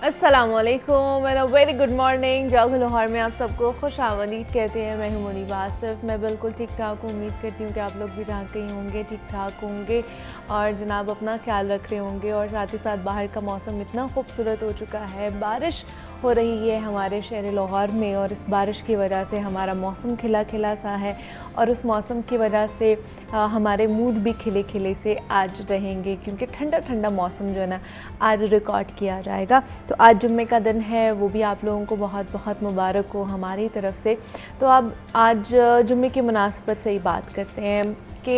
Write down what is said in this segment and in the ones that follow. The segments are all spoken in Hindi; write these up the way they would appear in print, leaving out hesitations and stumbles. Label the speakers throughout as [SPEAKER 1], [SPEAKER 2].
[SPEAKER 1] अस्सलामुअलैकुम and a very good morning. जागो लाहौर में आप सबको खुश आमदीद कहते हैं। मैं हूं मुनीब आसिफ। मैं बिल्कुल ठीक ठाक हूँ। उम्मीद करती हूँ कि आप लोग भी जहाँ कहीं होंगे ठीक ठाक होंगे और जनाब अपना ख्याल रख रहे होंगे। और साथ ही साथ बाहर का मौसम इतना खूबसूरत हो चुका है, बारिश हो रही है हमारे शहर लाहौर में और इस बारिश की वजह से हमारा मौसम खिला खिला सा है और उस मौसम की वजह से हमारे मूड भी खिले खिले से आज रहेंगे, क्योंकि ठंडा ठंडा मौसम जो है ना आज रिकॉर्ड किया जाएगा। तो आज जुम्मे का दिन है, वो भी आप लोगों को बहुत बहुत मुबारक हो हमारी तरफ से। तो अब आज जुम्मे की मुनासबत से ही बात करते हैं कि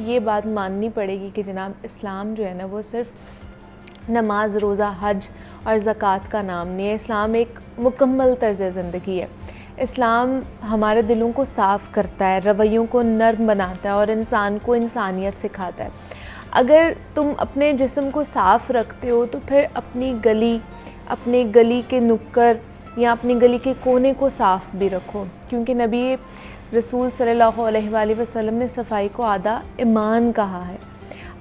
[SPEAKER 1] ये बात माननी पड़ेगी कि जनाब इस्लाम जो है ना वो सिर्फ नमाज, रोज़ा, हज और ज़कात का नाम नहीं है। इस्लाम एक मुकम्मल तर्ज़ ज़िंदगी है। इस्लाम हमारे दिलों को साफ़ करता है, रवैयों को नर्म बनाता है और इंसान को इंसानियत सिखाता है। अगर तुम अपने जिस्म को साफ़ रखते हो तो फिर अपनी गली के नुक्कर या अपनी गली के कोने को साफ़ भी रखो, क्योंकि नबी रसूल सल्लल्लाहु अलैहि वसल्लम ने सफाई को आधा ईमान कहा है।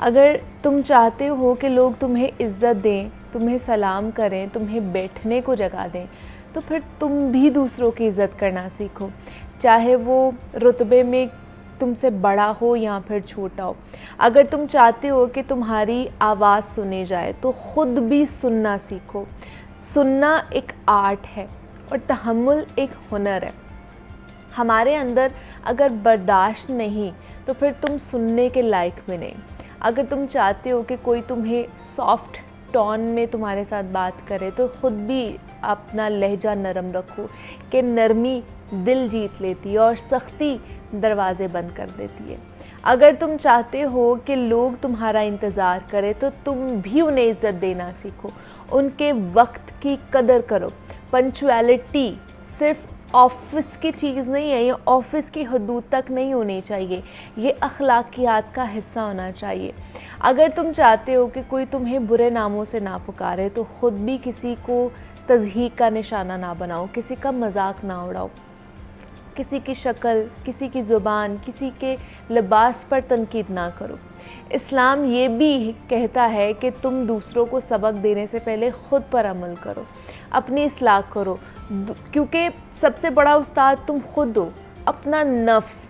[SPEAKER 1] अगर तुम चाहते हो कि लोग तुम्हें इज़्ज़त दें, तुम्हें सलाम करें, तुम्हें बैठने को जगह दें, तो फिर तुम भी दूसरों की इज़्ज़त करना सीखो, चाहे वो रुतबे में तुमसे बड़ा हो या फिर छोटा हो। अगर तुम चाहते हो कि तुम्हारी आवाज़ सुनी जाए तो ख़ुद भी सुनना सीखो। सुनना एक आर्ट है और तहम्मुल एक हुनर है। हमारे अंदर अगर बर्दाश्त नहीं तो फिर तुम सुनने के लायक भी नहीं। अगर तुम चाहते हो कि कोई तुम्हें सॉफ्ट टोन में तुम्हारे साथ बात करे तो ख़ुद भी अपना लहजा नरम रखो, कि नरमी दिल जीत लेती है और सख्ती दरवाज़े बंद कर देती है। अगर तुम चाहते हो कि लोग तुम्हारा इंतज़ार करें तो तुम भी उन्हें इज़्ज़त देना सीखो, उनके वक्त की कदर करो। पंक्चुअलिटी सिर्फ ऑफ़िस की चीज़ नहीं है, ये ऑफ़िस की हदूद तक नहीं होनी चाहिए, ये अखलाकियात का हिस्सा होना चाहिए। अगर तुम चाहते हो कि कोई तुम्हें बुरे नामों से ना पुकारे तो ख़ुद भी किसी को तज़हीक का निशाना ना बनाओ, किसी का मजाक ना उड़ाओ, किसी की शक्ल, किसी की ज़ुबान, किसी के लिबास पर तनकीद ना करो। इस्लाम ये भी कहता है कि तुम दूसरों को सबक देने से पहले ख़ुद पर अमल करो, अपनी इस्लाह करो, क्योंकि सबसे बड़ा उस्ताद तुम खुद हो, अपना नफ्स।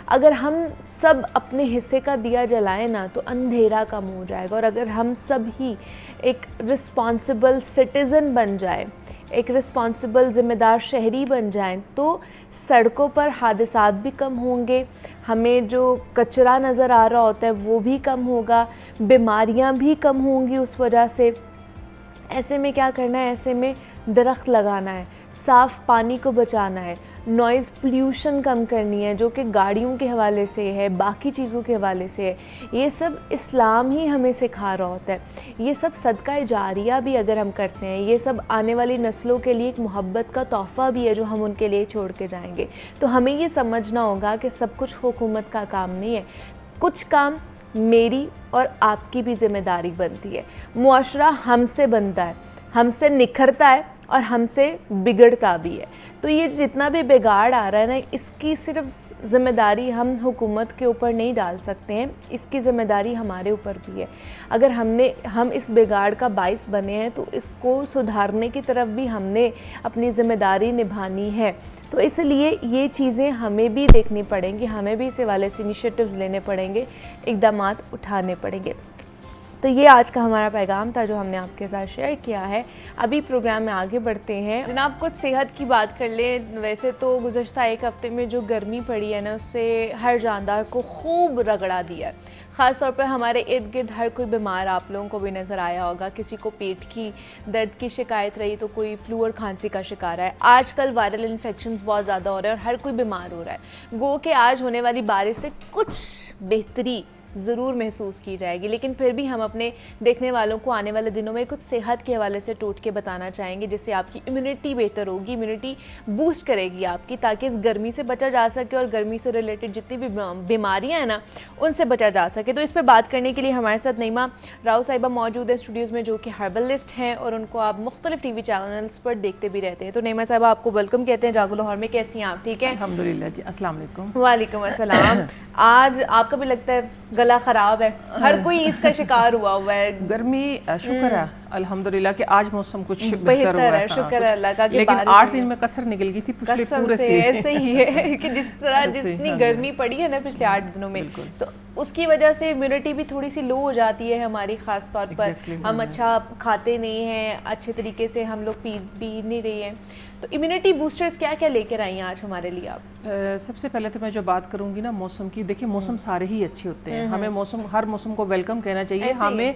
[SPEAKER 1] अगर हम सब अपने हिस्से का दिया जलाएं ना तो अंधेरा कम हो जाएगा। और अगर हम सब ही एक रिस्पॉन्सिबल सिटीज़न बन जाए, एक रिस्पॉन्सिबल ज़िम्मेदार शहरी बन जाएं, तो सड़कों पर हादसात भी कम होंगे, हमें जो कचरा नज़र आ रहा होता है वो भी कम होगा, बीमारियां भी कम होंगी उस वजह से। ऐसे में क्या करना है, ऐसे में दरख्त लगाना है, साफ़ पानी को बचाना है, नॉइज़ पोल्यूशन कम करनी है जो कि गाड़ियों के हवाले से है, बाकी चीज़ों के हवाले से है। ये सब इस्लाम ही हमें सिखा रहा होता है। ये सब सदका जारिया भी अगर हम करते हैं, ये सब आने वाली नस्लों के लिए एक मोहब्बत का तोहफ़ा भी है जो हम उनके लिए छोड़ के जाएंगे। तो हमें ये समझना होगा कि सब कुछ हुकूमत का काम नहीं है, कुछ काम मेरी और आपकी भी ज़िम्मेदारी बनती है। मुआशरा हमसे बनता है, हमसे निखरता है और हमसे बिगड़ता भी है। तो ये जितना भी बिगाड़ आ रहा है ना, इसकी सिर्फ ज़िम्मेदारी हम हुकूमत के ऊपर नहीं डाल सकते हैं, इसकी ज़िम्मेदारी हमारे ऊपर भी है। अगर हम इस बिगाड़ का बाइस बने हैं तो इसको सुधारने की तरफ भी हमने अपनी ज़िम्मेदारी निभानी है। तो इसलिए ये चीज़ें हमें भी देखनी पड़ेंगी, हमें भी इस हवाले से इनिशिएटिव्स लेने पड़ेंगे, इक़दामात उठाने पड़ेंगे। तो ये आज का हमारा पैगाम था जो हमने आपके साथ शेयर किया है। अभी प्रोग्राम में आगे बढ़ते हैं। जनाब कुछ सेहत की बात कर लें। वैसे तो गुज़श्ता एक हफ़्ते में जो गर्मी पड़ी है ना, उससे हर जानदार को खूब रगड़ा दिया है। ख़ास तौर पर हमारे इर्द गिर्द हर कोई बीमार आप लोगों को भी नज़र आया होगा। किसी को पेट की दर्द की शिकायत रही तो कोई फ्लू और खांसी का शिकार है। आजकल वायरल इन्फेक्शंस बहुत ज़्यादा हो रहे हैं और हर कोई बीमार हो रहा है। गो के आज होने वाली बारिश से कुछ बेहतरी ज़रूर महसूस की जाएगी, लेकिन फिर भी हम अपने देखने वालों को आने वाले दिनों में कुछ सेहत के हवाले से टोट के बताना चाहेंगे, जिससे आपकी इम्यूनिटी बेहतर होगी, इम्यूनिटी बूस्ट करेगी आपकी, ताकि इस गर्मी से बचा जा सके और गर्मी से रिलेटेड जितनी भी बीमारियां हैं ना उनसे बचा जा सके। तो इस पर बात करने के लिए हमारे साथ नईमा राव साहिबा मौजूद है स्टूडियोज़ में, जो कि हर्बलिस्ट हैं और उनको आप मुख्तलिफ TV चैनल्स पर देखते भी रहते हैं। तो नईमा साहिबा आपको वेलकम कहते हैं जागो लाहौर में। कैसी हैं आप? ठीक है,
[SPEAKER 2] अल्हम्दुलिल्लाह जी। अस्सलाम वालेकुम।
[SPEAKER 1] वालेकुम अस्सलाम। आज आपका भी लगता है गला ख़राब है, हर कोई इसका शिकार हुआ है।
[SPEAKER 2] गर्मी शुक्र है अल्हम्दुलिल्लाह कि आज मौसम कुछ
[SPEAKER 1] बेहतर
[SPEAKER 2] हुआ
[SPEAKER 1] है, शुक्र है अल्लाह का कि
[SPEAKER 2] लेकिन
[SPEAKER 1] बारिश
[SPEAKER 2] 8
[SPEAKER 1] हुई
[SPEAKER 2] दिन
[SPEAKER 1] है।
[SPEAKER 2] में कसर निकल गई थी पिछले
[SPEAKER 1] कसम
[SPEAKER 2] पूरे
[SPEAKER 1] से ऐसे ही है कि जिस तरह
[SPEAKER 2] ऐसे ही,
[SPEAKER 1] जितनी
[SPEAKER 2] हाँ,
[SPEAKER 1] गर्मी पड़ी है ना पिछले 8 दिनों में,
[SPEAKER 2] बिल्कुल।
[SPEAKER 1] तो उसकी वजह से इम्यूनिटी भी थोड़ी सी लो हो जाती है हमारी, खास तौर पर
[SPEAKER 2] Exactly,
[SPEAKER 1] हम अच्छा खाते नहीं हैं, अच्छे तरीके से हम लोग पी नहीं रही हैं। तो इम्यूनिटी बूस्टर्स क्या क्या लेकर आई हैं आज हमारे लिए आप?
[SPEAKER 2] सबसे पहले तो मैं जो बात करूंगी ना मौसम की, देखिए मौसम सारे ही अच्छे होते हैं, हमें मौसम हर मौसम को वेलकम कहना चाहिए,
[SPEAKER 1] ऐसे ही
[SPEAKER 2] हमें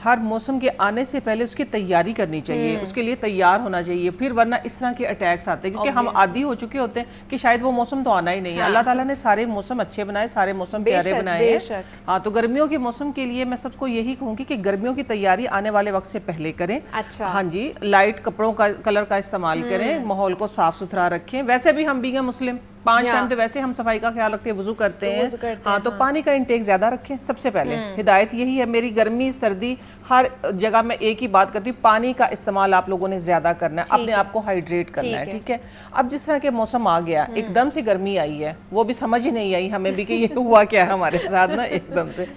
[SPEAKER 2] हर मौसम के आने से पहले उसकी तैयारी करनी चाहिए, उसके लिए तैयार होना चाहिए, फिर वरना इस तरह के अटैक्स आते हैं क्योंकि हम आदी हो चुके होते हैं कि शायद वो मौसम तो आना ही नहीं है। अल्लाह ताला ने सारे मौसम अच्छे बनाए, सारे मौसम प्यारे बनाए हैं। हाँ, तो गर्मियों के मौसम के लिए मैं सबको यही कहूंगी कि गर्मियों की तैयारी आने वाले वक्त से पहले करें।
[SPEAKER 1] अच्छा।
[SPEAKER 2] हाँ जी, लाइट कपड़ों का कलर का इस्तेमाल करें, माहौल को साफ सुथरा रखें। वैसे भी हम बींगे मुस्लिम 5 टाइम तो वैसे हम सफाई का ख्याल रखते हैं, वुजू करते हैं। हाँ, तो पानी का इंटेक ज्यादा रखें सबसे पहले, हिदायत यही है मेरी। गर्मी सर्दी हर जगह मैं एक ही बात करती हूँ, पानी का इस्तेमाल आप लोगों ने ज्यादा करना है, अपने आप को हाइड्रेट करना है, ठीक है। अब जिस तरह के मौसम आ गया, एकदम से गर्मी आई है, वो भी समझ ही नहीं आई हमें भी कि ये हुआ क्या है हमारे साथ ना एकदम से।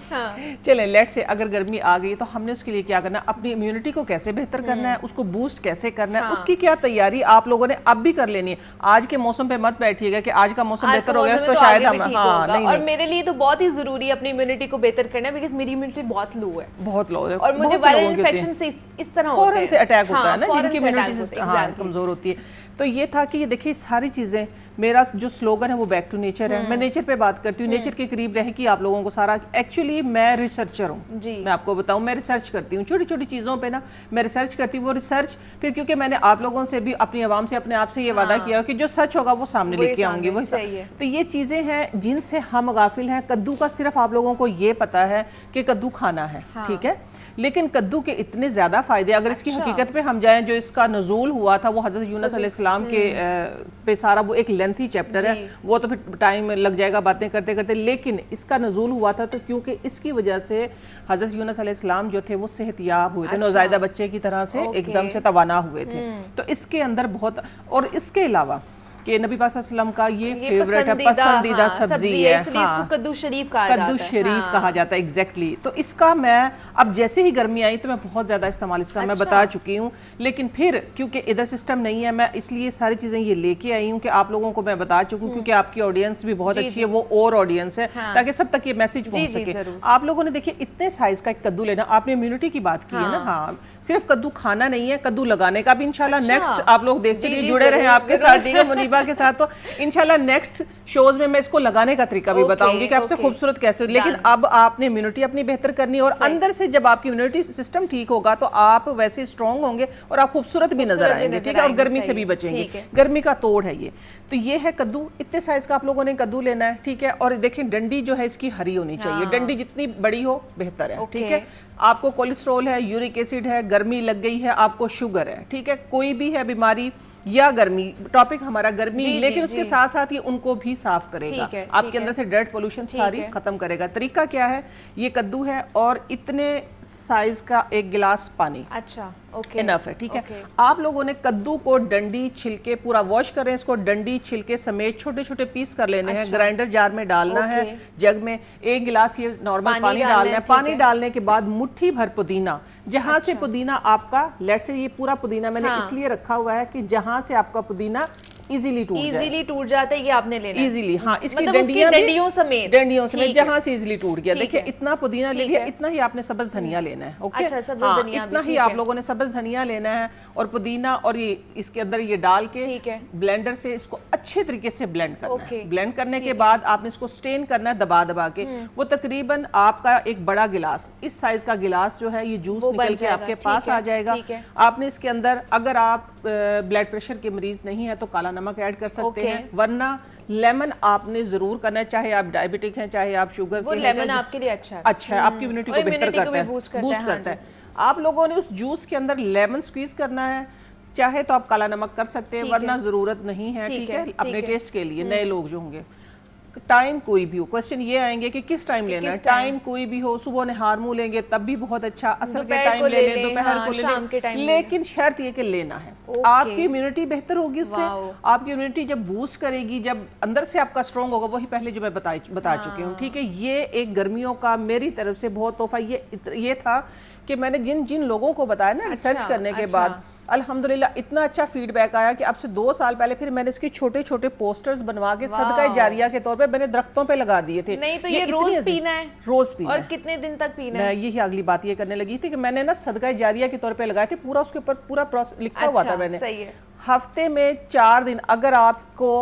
[SPEAKER 2] चलें, लेट से अगर गर्मी आ गई तो हमने उसके लिए क्या करना है, अपनी इम्यूनिटी को कैसे बेहतर करना है, उसको बूस्ट कैसे करना है, उसकी क्या तैयारी आप लोगों ने अब भी कर लेनी है। आज के मौसम पे मत बैठिएगा कि आज का मौसम बेहतर हो गया तो शायद हम, हाँ नहीं,
[SPEAKER 1] और मेरे लिए तो बहुत ही जरूरी है अपनी इम्यूनिटी को बेहतर करना, बिकॉज मेरी इम्यूनिटी बहुत लो है,
[SPEAKER 2] बहुत लो है,
[SPEAKER 1] और मुझे वायरल इन्फेक्शन से इस तरह होता है,
[SPEAKER 2] फौरन से अटैक होता है ना,
[SPEAKER 1] फौरन
[SPEAKER 2] जिनकी
[SPEAKER 1] से
[SPEAKER 2] इम्यूनिटी
[SPEAKER 1] attack
[SPEAKER 2] सिस्टम
[SPEAKER 1] होता है, exactly।
[SPEAKER 2] कमजोर होती है। तो ये था कि ये देखिए सारी चीजें, मेरा जो स्लोगन है वो बैक टू नेचर है। मैं नेचर पे बात करती हूँ, नेचर के करीब रह के आप लोगों को सारा, एक्चुअली मैं रिसर्चर हूँ, मैं आपको बताऊँ, मैं रिसर्च करती हूँ छोटी छोटी चीज़ों पे ना, मैं रिसर्च करती हूँ। वो रिसर्च फिर क्योंकि मैंने आप लोगों से भी, अपनी आवाम से, अपने आप से ये वादा किया कि जो सच होगा वो सामने लेके आऊंगी, वही सही है। तो ये चीज़ें हैं जिनसे हम गाफिल हैं। कद्दू का सिर्फ आप लोगों को ये पता है कि कद्दू खाना है, ठीक है, लेकिन कद्दू के इतने ज्यादा फायदे, अगर इसकी हकीकत पे हम जाएं, जो इसका नज़ूल हुआ था वो हज़रत यूनुस अलैहिस्सलाम के पे सारा, वो एक लेंथी चैप्टर है, वो तो फिर टाइम लग जाएगा बातें करते करते, लेकिन इसका नज़ूल हुआ था तो क्योंकि इसकी वजह से हज़रत यूनुस अलैहिस्सलाम जो थे वो सेहतियाब हुए थे, नौज़ायदा बच्चे की तरह से एकदम से तवाना हुए थे। तो इसके अंदर बहुत, और इसके अलावा कि नबी पाक सल्लल्लाहु अलैहि वसल्लम का ये फेवरेट है, पसंदीदा सब्जी है,
[SPEAKER 1] इसको कद्दू शरीफ
[SPEAKER 2] कहा जाता है, एग्जैक्टली। तो इसका मैं अब जैसे ही गर्मी आई तो मैं बहुत ज्यादा इस्तेमाल इसका मैं बता चुकी हूँ, लेकिन फिर क्योंकि इधर सिस्टम नहीं है, मैं इसलिए सारी चीजें ये लेके आई हूँ कि आप लोगों को मैं बता चुकी हूँ, क्योंकि आपकी ऑडियंस भी बहुत अच्छी है, वो और ऑडियंस है, ताकि सब तक ये मैसेज पहुंच सके। आप लोगों ने देखिए इतने साइज का एक कद्दू लेना, आपने इम्यूनिटी की बात की है ना, हाँ, सिर्फ कद्दू खाना नहीं है, कद्दू लगाने का भी इंशाल्लाह नेक्स्ट आप लोग देखते रहिए, जुड़े रहे आपके साथ, ठीक है, मुनीबा के साथ। तो इंशाल्लाह नेक्स्ट शोज में मैं इसको लगाने का तरीका भी बताऊंगी कि आपसे खूबसूरत कैसे। लेकिन अब आपने इम्यूनिटी अपनी बेहतर करनी है, और अंदर से जब आपकी इम्यूनिटी सिस्टम ठीक होगा तो आप वैसे स्ट्रांग होंगे और आप खूबसूरत भी नजर आएंगे, ठीक है, और गर्मी से भी बचेंगे। गर्मी का तोड़ है ये। तो ये है कद्दू, इतने साइज का आप लोगों ने कद्दू लेना है, ठीक है। और देखिए डंडी जो है इसकी हरी होनी चाहिए, डंडी जितनी बड़ी हो बेहतर है, ठीक है। आपको कोलेस्ट्रॉल है, यूरिक एसिड है, गर्मी लग गई है, आपको शुगर है, ठीक है, कोई भी है बीमारी या गर्मी, टॉपिक हमारा गर्मी, लेकिन उसके साथ साथ ये उनको भी साफ करेगा, आपके अंदर से डर्ट पोल्यूशन सारी खत्म करेगा। तरीका क्या है, ये कद्दू है और इतने साइज का एक गिलास पानी,
[SPEAKER 1] अच्छा, ओके,
[SPEAKER 2] इनफ है, ठीक है। आप लोगों ने कद्दू को डंडी छिलके पूरा वॉश करें, इसको डंडी छिलके समेत छोटे छोटे पीस कर लेने हैं, ग्राइंडर जार में डालना है, जग में 1 गिलास ये नॉर्मल पानी डालना है। पानी डालने के बाद मुट्ठी भर पुदीना, जहां से पुदीना आपका, लेट से ये पूरा पुदीना मैंने इसलिए रखा हुआ है कि जहां से आपका पुदीना इजीली
[SPEAKER 1] टूट जाता है, ये आपने लेना है
[SPEAKER 2] इजीली, हाँ, इसकी
[SPEAKER 1] मतलब डंडियों समेत
[SPEAKER 2] जहां से इजीली टूट गया। देखिए इतना पुदीना ले लिया, इतना ही आपने सब्ज धनिया लेना है, ओके,
[SPEAKER 1] अच्छा, सब्ज धनिया
[SPEAKER 2] इतना ही आप लोगों ने सब्ज धनिया लेना है, और पुदीना, और ये इसके अंदर ये डाल के ब्लेंडर से इसको अच्छे तरीके से ब्लेंड करना है। ब्लेंड करने के बाद आपने इसको स्टेन करना है दबा दबा के, वो तकरीबन आपका एक बड़ा गिलास, इस साइज का गिलास जो है, ये जूस निकल के आपके पास आ जाएगा। आपने इसके अंदर, अगर आप ब्लड प्रेशर के मरीज नहीं है तो काला नमक ऐड कर सकते हैं, वरना लेमन आपने जरूर करना है, चाहे आप डायबिटिक हैं, चाहे आप शुगर के हैं,
[SPEAKER 1] लेमन आपके लिए अच्छा है,
[SPEAKER 2] आपकी इम्यूनिटी को बेहतर करता है, बूस्ट करता है। आप लोगों ने उस जूस के अंदर लेमन स्क्वीज करना है, चाहे तो आप काला नमक कर सकते हैं, वरना जरूरत नहीं है, ठीक है, अपने टेस्ट के लिए। नए लोग जो होंगे, टाइम कोई भी हो, क्वेश्चन ये आएंगे कि किस टाइम लेना है, टाइम कोई भी हो, सुबह नहार मुंह लेंगे तब भी बहुत अच्छा, असर के टाइम ले लें, दोपहर को ले लें, लेकिन शर्त ये कि लेना है। आपकी इम्यूनिटी बेहतर होगी उससे, आपकी इम्यूनिटी जब बूस्ट करेगी, जब अंदर से आपका स्ट्रॉन्ग होगा, वही पहले जो मैं बता चुकी हूँ, ठीक है। ये एक गर्मियों का मेरी तरफ से बहुत तोहफा ये था कि मैंने जिन जिन लोगों को बताया ना रिसर्च
[SPEAKER 1] अच्छा,
[SPEAKER 2] करने के
[SPEAKER 1] अच्छा।
[SPEAKER 2] बाद अल्हम्दुलिल्लाह इतना अच्छा फीडबैक आया कि अब से 2 साल पहले फिर मैंने इसके छोटे छोटे पोस्टर्स बनवा के सदका जारिया के तौर पे मैंने दरख्तों पे लगा दिए थे।
[SPEAKER 1] नहीं तो ये
[SPEAKER 2] इतनी
[SPEAKER 1] रोज
[SPEAKER 2] अजीब-
[SPEAKER 1] पीना है?
[SPEAKER 2] रोज पीना
[SPEAKER 1] और
[SPEAKER 2] है।
[SPEAKER 1] कितने दिन तक पीना
[SPEAKER 2] मैं
[SPEAKER 1] है?
[SPEAKER 2] यही अगली बात ये करने लगी थी कि मैंने ना सदका जारिया के तौर पे लगाए थे, पूरा उसके ऊपर पूरा प्रोसेस लिखा हुआ था
[SPEAKER 1] अच्छा,
[SPEAKER 2] मैंने।
[SPEAKER 1] सही है।
[SPEAKER 2] हफ्ते में 4 दिन अगर आपको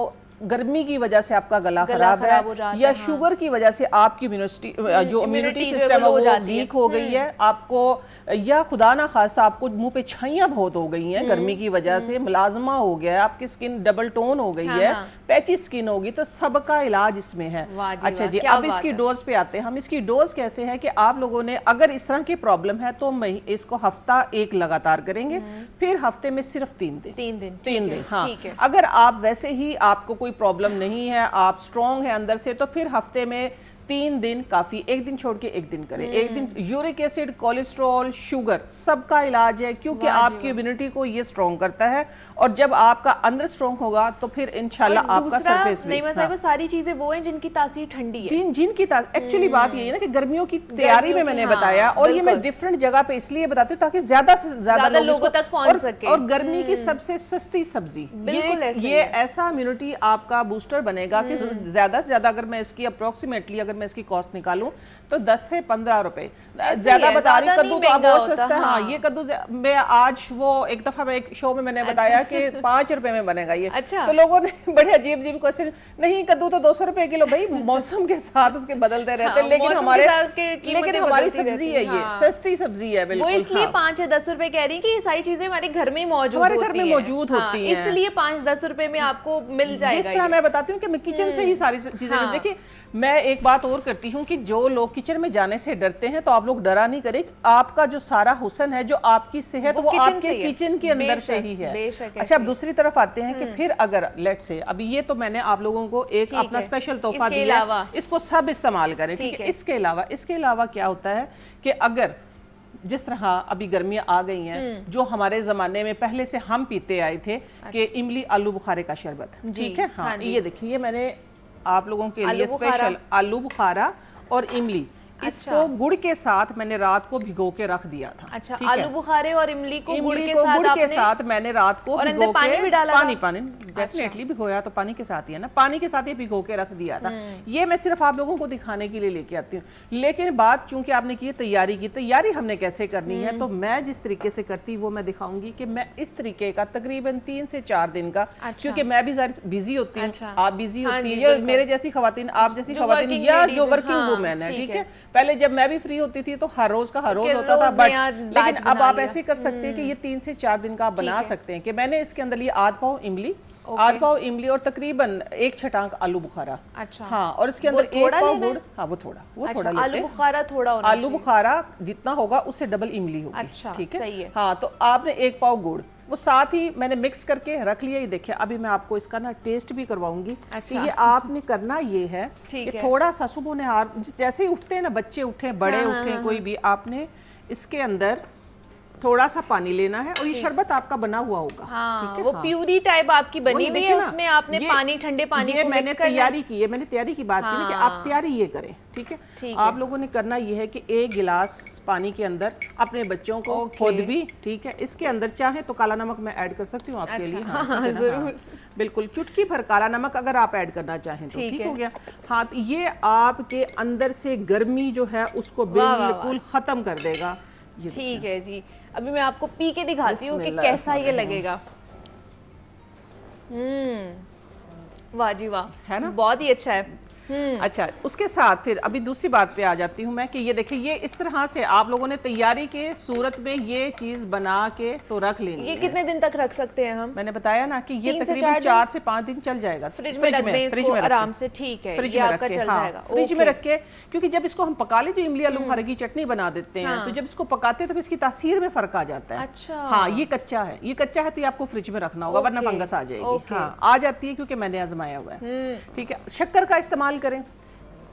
[SPEAKER 2] गर्मी की वजह से आपका गला खराब
[SPEAKER 1] खराब हो
[SPEAKER 2] है
[SPEAKER 1] जाता
[SPEAKER 2] या
[SPEAKER 1] है,
[SPEAKER 2] शुगर की वजह से आपकी जो इम्यूनिटी
[SPEAKER 1] immunity जो है
[SPEAKER 2] सिस्टम
[SPEAKER 1] वो
[SPEAKER 2] है
[SPEAKER 1] लो
[SPEAKER 2] वो
[SPEAKER 1] जाती है।
[SPEAKER 2] वीक हो गई है आपको, या खुदा ना खास्ता आपको मुंह पे छाइयां बहुत हो गई हैं गर्मी की वजह से, मुलाजमा हो गया है, आपकी स्किन डबल टोन हो गई है, पैची स्किन होगी, तो सबका इलाज इसमें है।
[SPEAKER 1] वाह जी
[SPEAKER 2] अच्छा
[SPEAKER 1] वाह,
[SPEAKER 2] जी,
[SPEAKER 1] क्या
[SPEAKER 2] अब
[SPEAKER 1] बात
[SPEAKER 2] इसकी
[SPEAKER 1] है।
[SPEAKER 2] डोज पे आते हैं हम। इसकी डोज कैसे है कि आप लोगों ने अगर इस तरह की प्रॉब्लम है तो इसको हफ्ता 1 लगातार करेंगे, फिर हफ्ते में सिर्फ 3 दिन
[SPEAKER 1] 3 दिन
[SPEAKER 2] 3
[SPEAKER 1] ठीक है,
[SPEAKER 2] दिन। हाँ,
[SPEAKER 1] ठीक है।
[SPEAKER 2] अगर आप वैसे ही आपको कोई प्रॉब्लम नहीं है, आप स्ट्रॉन्ग है अंदर से, तो फिर हफ्ते में 3 दिन काफी, 1 दिन छोड़ के 1 दिन करें। 1 दिन यूरिक एसिड, कोलेस्ट्रॉल, शुगर सबका इलाज है, क्योंकि
[SPEAKER 1] वाह जी
[SPEAKER 2] आपकी इम्यूनिटी को ये स्ट्रॉन्ग करता है, और जब आपका अंदर स्ट्रॉन्ग होगा तो फिर इंशाल्लाह आपका
[SPEAKER 1] दूसरा
[SPEAKER 2] सरफेस भी।
[SPEAKER 1] नहीं साहिबा, सारी चीजें वो हैं जिनकी तासीर ठंडी है।
[SPEAKER 2] जिनकी एक्चुअली बात ये है ना कि गर्मियों की तैयारी में मैंने
[SPEAKER 1] हाँ,
[SPEAKER 2] बताया, और ये मैं
[SPEAKER 1] बिल्कुल।
[SPEAKER 2] डिफरेंट जगह पे इसलिए बताती हूँ ताकि ज्यादा से ज्यादा
[SPEAKER 1] लोगों तक पहुंच सके।
[SPEAKER 2] और गर्मी की सबसे सस्ती सब्जी
[SPEAKER 1] बिल्कुल ऐसे ही
[SPEAKER 2] ये
[SPEAKER 1] है।
[SPEAKER 2] ऐसा इम्यूनिटी आपका बूस्टर बनेगा कि ज्यादा से ज्यादा, अगर मैं इसकी अप्रोक्सीमेटली अगर मैं इसकी कॉस्ट निकालूं तो 10 से 15 रुपए ज्यादा
[SPEAKER 1] है,
[SPEAKER 2] बता रही।
[SPEAKER 1] ज्यादा
[SPEAKER 2] कद्दू
[SPEAKER 1] नहीं
[SPEAKER 2] तो अब
[SPEAKER 1] महंगा
[SPEAKER 2] और
[SPEAKER 1] होता,
[SPEAKER 2] सस्ता है। हाँ,
[SPEAKER 1] हाँ।
[SPEAKER 2] ये कद्दू मैं आज वो एक दफा मैं एक शो में मैंने बताया कि 5 रुपए में बनेगा ये।
[SPEAKER 1] अच्छा।
[SPEAKER 2] तो लोगों ने बड़े अजीब अजीब क्वेश्चन, नहीं कद्दू तो 200 रुपए किलो। भाई मौसम के साथ उसके बदलते रहते हैं,
[SPEAKER 1] हाँ,
[SPEAKER 2] लेकिन
[SPEAKER 1] मौसम के
[SPEAKER 2] हमारे
[SPEAKER 1] साथ उसकी कीमतें
[SPEAKER 2] लेकिन हमारी
[SPEAKER 1] बदलती
[SPEAKER 2] सब्जी
[SPEAKER 1] रहती
[SPEAKER 2] है
[SPEAKER 1] हैं,
[SPEAKER 2] ये
[SPEAKER 1] हाँ।
[SPEAKER 2] सस्ती सब्जी है
[SPEAKER 1] वो
[SPEAKER 2] बिल्कुल।
[SPEAKER 1] इसलिए
[SPEAKER 2] हाँ।
[SPEAKER 1] 5 या 10 रुपए कह रही है कि ये सारी चीजें हमारे घर में ही मौजूद
[SPEAKER 2] हमारे घर
[SPEAKER 1] होती
[SPEAKER 2] में
[SPEAKER 1] हैं।
[SPEAKER 2] मौजूद होती हैं।
[SPEAKER 1] इसलिए 5-10 रुपए में आपको मिल जाएगा।
[SPEAKER 2] जिस तरह मैं बताती हूँ कि मैं किचन से ही सारी चीजें
[SPEAKER 1] हाँ।
[SPEAKER 2] देखिए, मैं एक बात और करती हूँ कि जो लोग किचन में जाने से डरते हैं तो आप लोग डरा नहीं करें। आपका जो सारा हुस्न है, जो आपकी सेहत, वो
[SPEAKER 1] किचन
[SPEAKER 2] आपके
[SPEAKER 1] से ही है।
[SPEAKER 2] किचन के अंदर से
[SPEAKER 1] बेशक,
[SPEAKER 2] ही है।
[SPEAKER 1] बेशक
[SPEAKER 2] अच्छा, अब दूसरी तरफ आते हैं कि फिर अगर लेट से अभी ये तो मैंने आप लोगों को एक
[SPEAKER 1] ठीक
[SPEAKER 2] अपना
[SPEAKER 1] है।
[SPEAKER 2] स्पेशल तोहफा
[SPEAKER 1] इसके
[SPEAKER 2] दिया,
[SPEAKER 1] अलावा?
[SPEAKER 2] इसको सब इस्तेमाल करें, ठीक
[SPEAKER 1] ठीक
[SPEAKER 2] है।
[SPEAKER 1] है।
[SPEAKER 2] इसके अलावा क्या होता है कि अगर जिस तरह अभी गर्मियां आ गई हैं, जो हमारे जमाने में पहले से हम पीते आए थे कि इमली आलू बुखारे का शरबत,
[SPEAKER 1] जी,
[SPEAKER 2] ठीक है। हाँ,
[SPEAKER 1] हाँ जी।
[SPEAKER 2] ये देखिए, ये मैंने आप लोगों के
[SPEAKER 1] आलू
[SPEAKER 2] लिए
[SPEAKER 1] बुखारा।
[SPEAKER 2] स्पेशल आलू बुखारा और इमली, इसको गुड़ के साथ मैंने रात को भिगो के रख दिया था।
[SPEAKER 1] अच्छा,
[SPEAKER 2] ठीक है?
[SPEAKER 1] आलू बुखारे और इमली को गुड़
[SPEAKER 2] इमली
[SPEAKER 1] के
[SPEAKER 2] को
[SPEAKER 1] साथ
[SPEAKER 2] गुड़ के
[SPEAKER 1] आपने
[SPEAKER 2] साथ मैंने रात को
[SPEAKER 1] और अंदर
[SPEAKER 2] भिगो
[SPEAKER 1] पानी
[SPEAKER 2] के
[SPEAKER 1] भी डाला था?
[SPEAKER 2] पानी डेफिनेटली भिगोया तो पानी के साथ ही है ना, पानी के साथ ही भिगो के रख दिया था। ये मैं सिर्फ आप लोगों को दिखाने के लिए लेके आती हूँ, लेकिन बात चूंकि आपने की तैयारी हमने कैसे करनी है, तो मैं जिस तरीके से करती वो मैं दिखाऊंगी कि मैं इस तरीके का तकरीबन 3 से 4 दिन का, क्योंकि मैं भी बिजी होती हूँ,
[SPEAKER 1] अच्छा।
[SPEAKER 2] आप बिजी
[SPEAKER 1] हाँ
[SPEAKER 2] होती
[SPEAKER 1] जी,
[SPEAKER 2] हैं, या
[SPEAKER 1] बिल्कुल।
[SPEAKER 2] मेरे जैसी खवातीन, आप जैसी
[SPEAKER 1] जो
[SPEAKER 2] खवातीन,
[SPEAKER 1] working
[SPEAKER 2] या
[SPEAKER 1] ladies
[SPEAKER 2] जो
[SPEAKER 1] हैं,
[SPEAKER 2] वर्किंग
[SPEAKER 1] हाँ,
[SPEAKER 2] वुमेन है,
[SPEAKER 1] ठीक
[SPEAKER 2] ठीक
[SPEAKER 1] है।
[SPEAKER 2] है। पहले जब मैं भी फ्री होती थी तो हर रोज का हर रोज
[SPEAKER 1] कि
[SPEAKER 2] होता था,
[SPEAKER 1] रोज
[SPEAKER 2] बट
[SPEAKER 1] नया
[SPEAKER 2] लेकिन
[SPEAKER 1] बैच
[SPEAKER 2] अब
[SPEAKER 1] बना
[SPEAKER 2] आप
[SPEAKER 1] लिया।
[SPEAKER 2] ऐसे कर सकते हैं कि ये 3 से 4 दिन का आप बना
[SPEAKER 1] है।
[SPEAKER 2] सकते हैं कि मैंने इसके अंदर लिए आध पाव इमली, आध पाव इमली और तकरीबन 1 छटांक आलू बुखारा।
[SPEAKER 1] अच्छा।
[SPEAKER 2] हाँ, और इसके अंदर 1
[SPEAKER 1] थोड़ा
[SPEAKER 2] पाव
[SPEAKER 1] लेना
[SPEAKER 2] गुड़।
[SPEAKER 1] है?
[SPEAKER 2] हाँ, वो थोड़ा
[SPEAKER 1] अच्छा,
[SPEAKER 2] लेते
[SPEAKER 1] आलू
[SPEAKER 2] हैं।
[SPEAKER 1] बुखारा थोड़ा होना
[SPEAKER 2] आलू
[SPEAKER 1] चाहिए।
[SPEAKER 2] बुखारा जितना होगा उससे डबल इमली होगी।
[SPEAKER 1] अच्छा,
[SPEAKER 2] ठीक है,
[SPEAKER 1] सही है।
[SPEAKER 2] हाँ, तो आपने 1 पाव गुड़ वो साथ ही मैंने मिक्स करके रख लिया। ये देखिए, अभी मैं आपको इसका ना टेस्ट भी करवाऊंगी।
[SPEAKER 1] अच्छा।
[SPEAKER 2] कि ये आपने करना ये है
[SPEAKER 1] ठीक
[SPEAKER 2] कि
[SPEAKER 1] है।
[SPEAKER 2] थोड़ा सा सुबह नहार जैसे ही उठते हैं ना, बच्चे उठे, बड़े उठे, कोई भी, आपने इसके अंदर थोड़ा सा पानी लेना है, और ये शरबत आपका बना हुआ होगा।
[SPEAKER 1] हाँ,
[SPEAKER 2] ठीक है?
[SPEAKER 1] वो
[SPEAKER 2] हाँ।
[SPEAKER 1] प्यूरी टाइप आपकी बनी
[SPEAKER 2] वही
[SPEAKER 1] हुई
[SPEAKER 2] देखिए
[SPEAKER 1] है,
[SPEAKER 2] ना,
[SPEAKER 1] उसमें आपने पानी, ठंडे पानी
[SPEAKER 2] ये
[SPEAKER 1] को
[SPEAKER 2] मैंने
[SPEAKER 1] मिक्स करना है।
[SPEAKER 2] तैयारी की है, मैंने तैयारी की बात की ना कि आप
[SPEAKER 1] हाँ।
[SPEAKER 2] तैयारी ये करें, ठीक है।
[SPEAKER 1] ठीक
[SPEAKER 2] आप लोगों ने करना ये है कि 1 गिलास पानी के अंदर अपने बच्चों को, खुद भी, ठीक है, इसके अंदर चाहे तो काला नमक मैं ऐड कर सकती हूँ आपके
[SPEAKER 1] अच्छा,
[SPEAKER 2] लिए।
[SPEAKER 1] हाँ,
[SPEAKER 2] ठीक है ना?
[SPEAKER 1] जरूर।
[SPEAKER 2] हाँ, बिल्कुल, चुटकी भर काला नमक अगर आप ऐड करना चाहें तो
[SPEAKER 1] ठीक
[SPEAKER 2] ठीक
[SPEAKER 1] है।
[SPEAKER 2] हो गया। हाँ, तो ये आपके अंदर से गर्मी जो है उसको
[SPEAKER 1] वाह, वाह,
[SPEAKER 2] बिल्कुल खत्म कर देगा। ये
[SPEAKER 1] ठीक है जी, अभी मैं आपको पी के दिखाती हूँ कि
[SPEAKER 2] बिस्मिल्लाह
[SPEAKER 1] कैसा ये
[SPEAKER 2] रहमान
[SPEAKER 1] लगेगा। वाह जी वाह,
[SPEAKER 2] है ना?
[SPEAKER 1] बहुत ही अच्छा है।
[SPEAKER 2] अच्छा, उसके साथ फिर अभी दूसरी बात पे आ जाती हूँ मैं कि ये देखिए, ये इस तरह से आप लोगों ने तैयारी के सूरत में ये चीज बना के तो रख लेनी
[SPEAKER 1] ये
[SPEAKER 2] है।
[SPEAKER 1] कितने दिन तक रख सकते हैं हम?
[SPEAKER 2] मैंने बताया ना कि ये
[SPEAKER 1] 3 से
[SPEAKER 2] तकरीबन
[SPEAKER 1] 4
[SPEAKER 2] 4 से 5 दिन चल जाएगा।
[SPEAKER 1] फ्रिज में रख दें इसको आराम से, ठीक है,
[SPEAKER 2] फ्रिज
[SPEAKER 1] ये
[SPEAKER 2] में
[SPEAKER 1] आपका
[SPEAKER 2] रख के,
[SPEAKER 1] चल
[SPEAKER 2] हाँ,
[SPEAKER 1] जाएगा।
[SPEAKER 2] फ्रिज में
[SPEAKER 1] ओके।
[SPEAKER 2] रख के, क्योंकि जब इसको हम पका ले, जो इमली आलू बुखारे की चटनी बना देते हैं,
[SPEAKER 1] हाँ।
[SPEAKER 2] तो जब इसको पकाते हैं तो फिर इसकी तासीर में फर्क आ जाता है।
[SPEAKER 1] अच्छा।
[SPEAKER 2] हाँ, ये कच्चा है, तो ये आपको फ्रिज में रखना होगा, वरना
[SPEAKER 1] ओके,
[SPEAKER 2] फंगस आ जाएगी।
[SPEAKER 1] ओके।
[SPEAKER 2] हाँ, आ जाती है, क्योंकि मैंने आजमाया हुआ है। ठीक है, शक्कर का इस्तेमाल करें,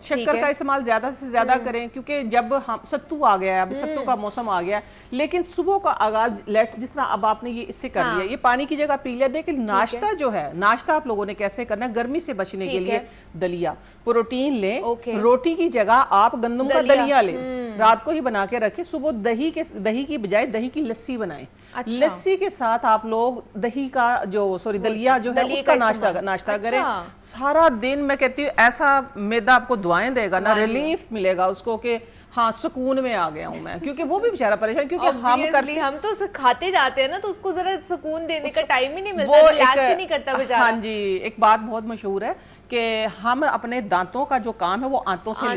[SPEAKER 2] शक्कर का इस्तेमाल ज्यादा से ज्यादा करें, क्योंकि जब हम सत्तू आ गया है, अभी सत्तू का मौसम आ गया है, लेकिन सुबह का आगाज लेट्स जिस तरह अब आपने ये इससे कर लिया, ये पानी की जगह पी लिया, लेकिन नाश्ता जो है, नाश्ता आप लोगों ने कैसे करना है, गर्मी से बचने के लिए दलिया, प्रोटीन लें। रोटी की जगह आप गंदम का दलिया लें, रात को ही बना के रखें, सुबह दही की बजाय दही की लस्सी बनाएं।
[SPEAKER 1] अच्छा।
[SPEAKER 2] लस्सी के साथ आप लोग दही का दलिया जो है उसका नाश्ता करें। सारा दिन मैं कहती हूँ ऐसा मैदा आपको दुआएं देगा ना, रिलीफ मिलेगा उसको कि हाँ सुकून में आ गया हूँ मैं, क्योंकि वो भी बेचारा परेशान, क्योंकि हम
[SPEAKER 1] तो खाते जाते हैं ना, तो उसको जरा सुकून देने का टाइम ही नहीं मिलता, रिलैक्स ही नहीं करता बेचारा।
[SPEAKER 2] हाँ जी, एक बात बहुत मशहूर है कि हम अपने दांतों का जो काम है वो आंतों से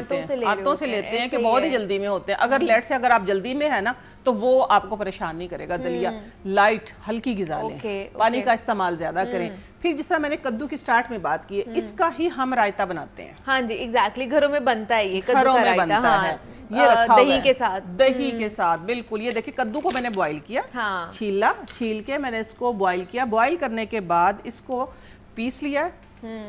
[SPEAKER 2] लेते हैं कि बहुत ही जल्दी में होते हैं। अगर लेट से अगर आप जल्दी में है ना तो वो आपको परेशान नहीं करेगा। दलिया लाइट हल्की ग़िज़ा लें, पानी का इस्तेमाल ज्यादा करें। फिर जिस तरह मैंने कद्दू की स्टार्ट में बात की है, इसका ही हम रायता बनाते हैं।
[SPEAKER 1] हाँ जी, एग्जैक्टली, घरों में बनता है ये कद्दू का रायता। हाँ,
[SPEAKER 2] ये रखा
[SPEAKER 1] दही के साथ,
[SPEAKER 2] दही के साथ बिल्कुल। ये देखिए कद्दू को मैंने बॉईल किया,
[SPEAKER 1] हाँ।
[SPEAKER 2] छील के मैंने इसको बॉईल किया। बॉईल करने के बाद इसको पीस लिया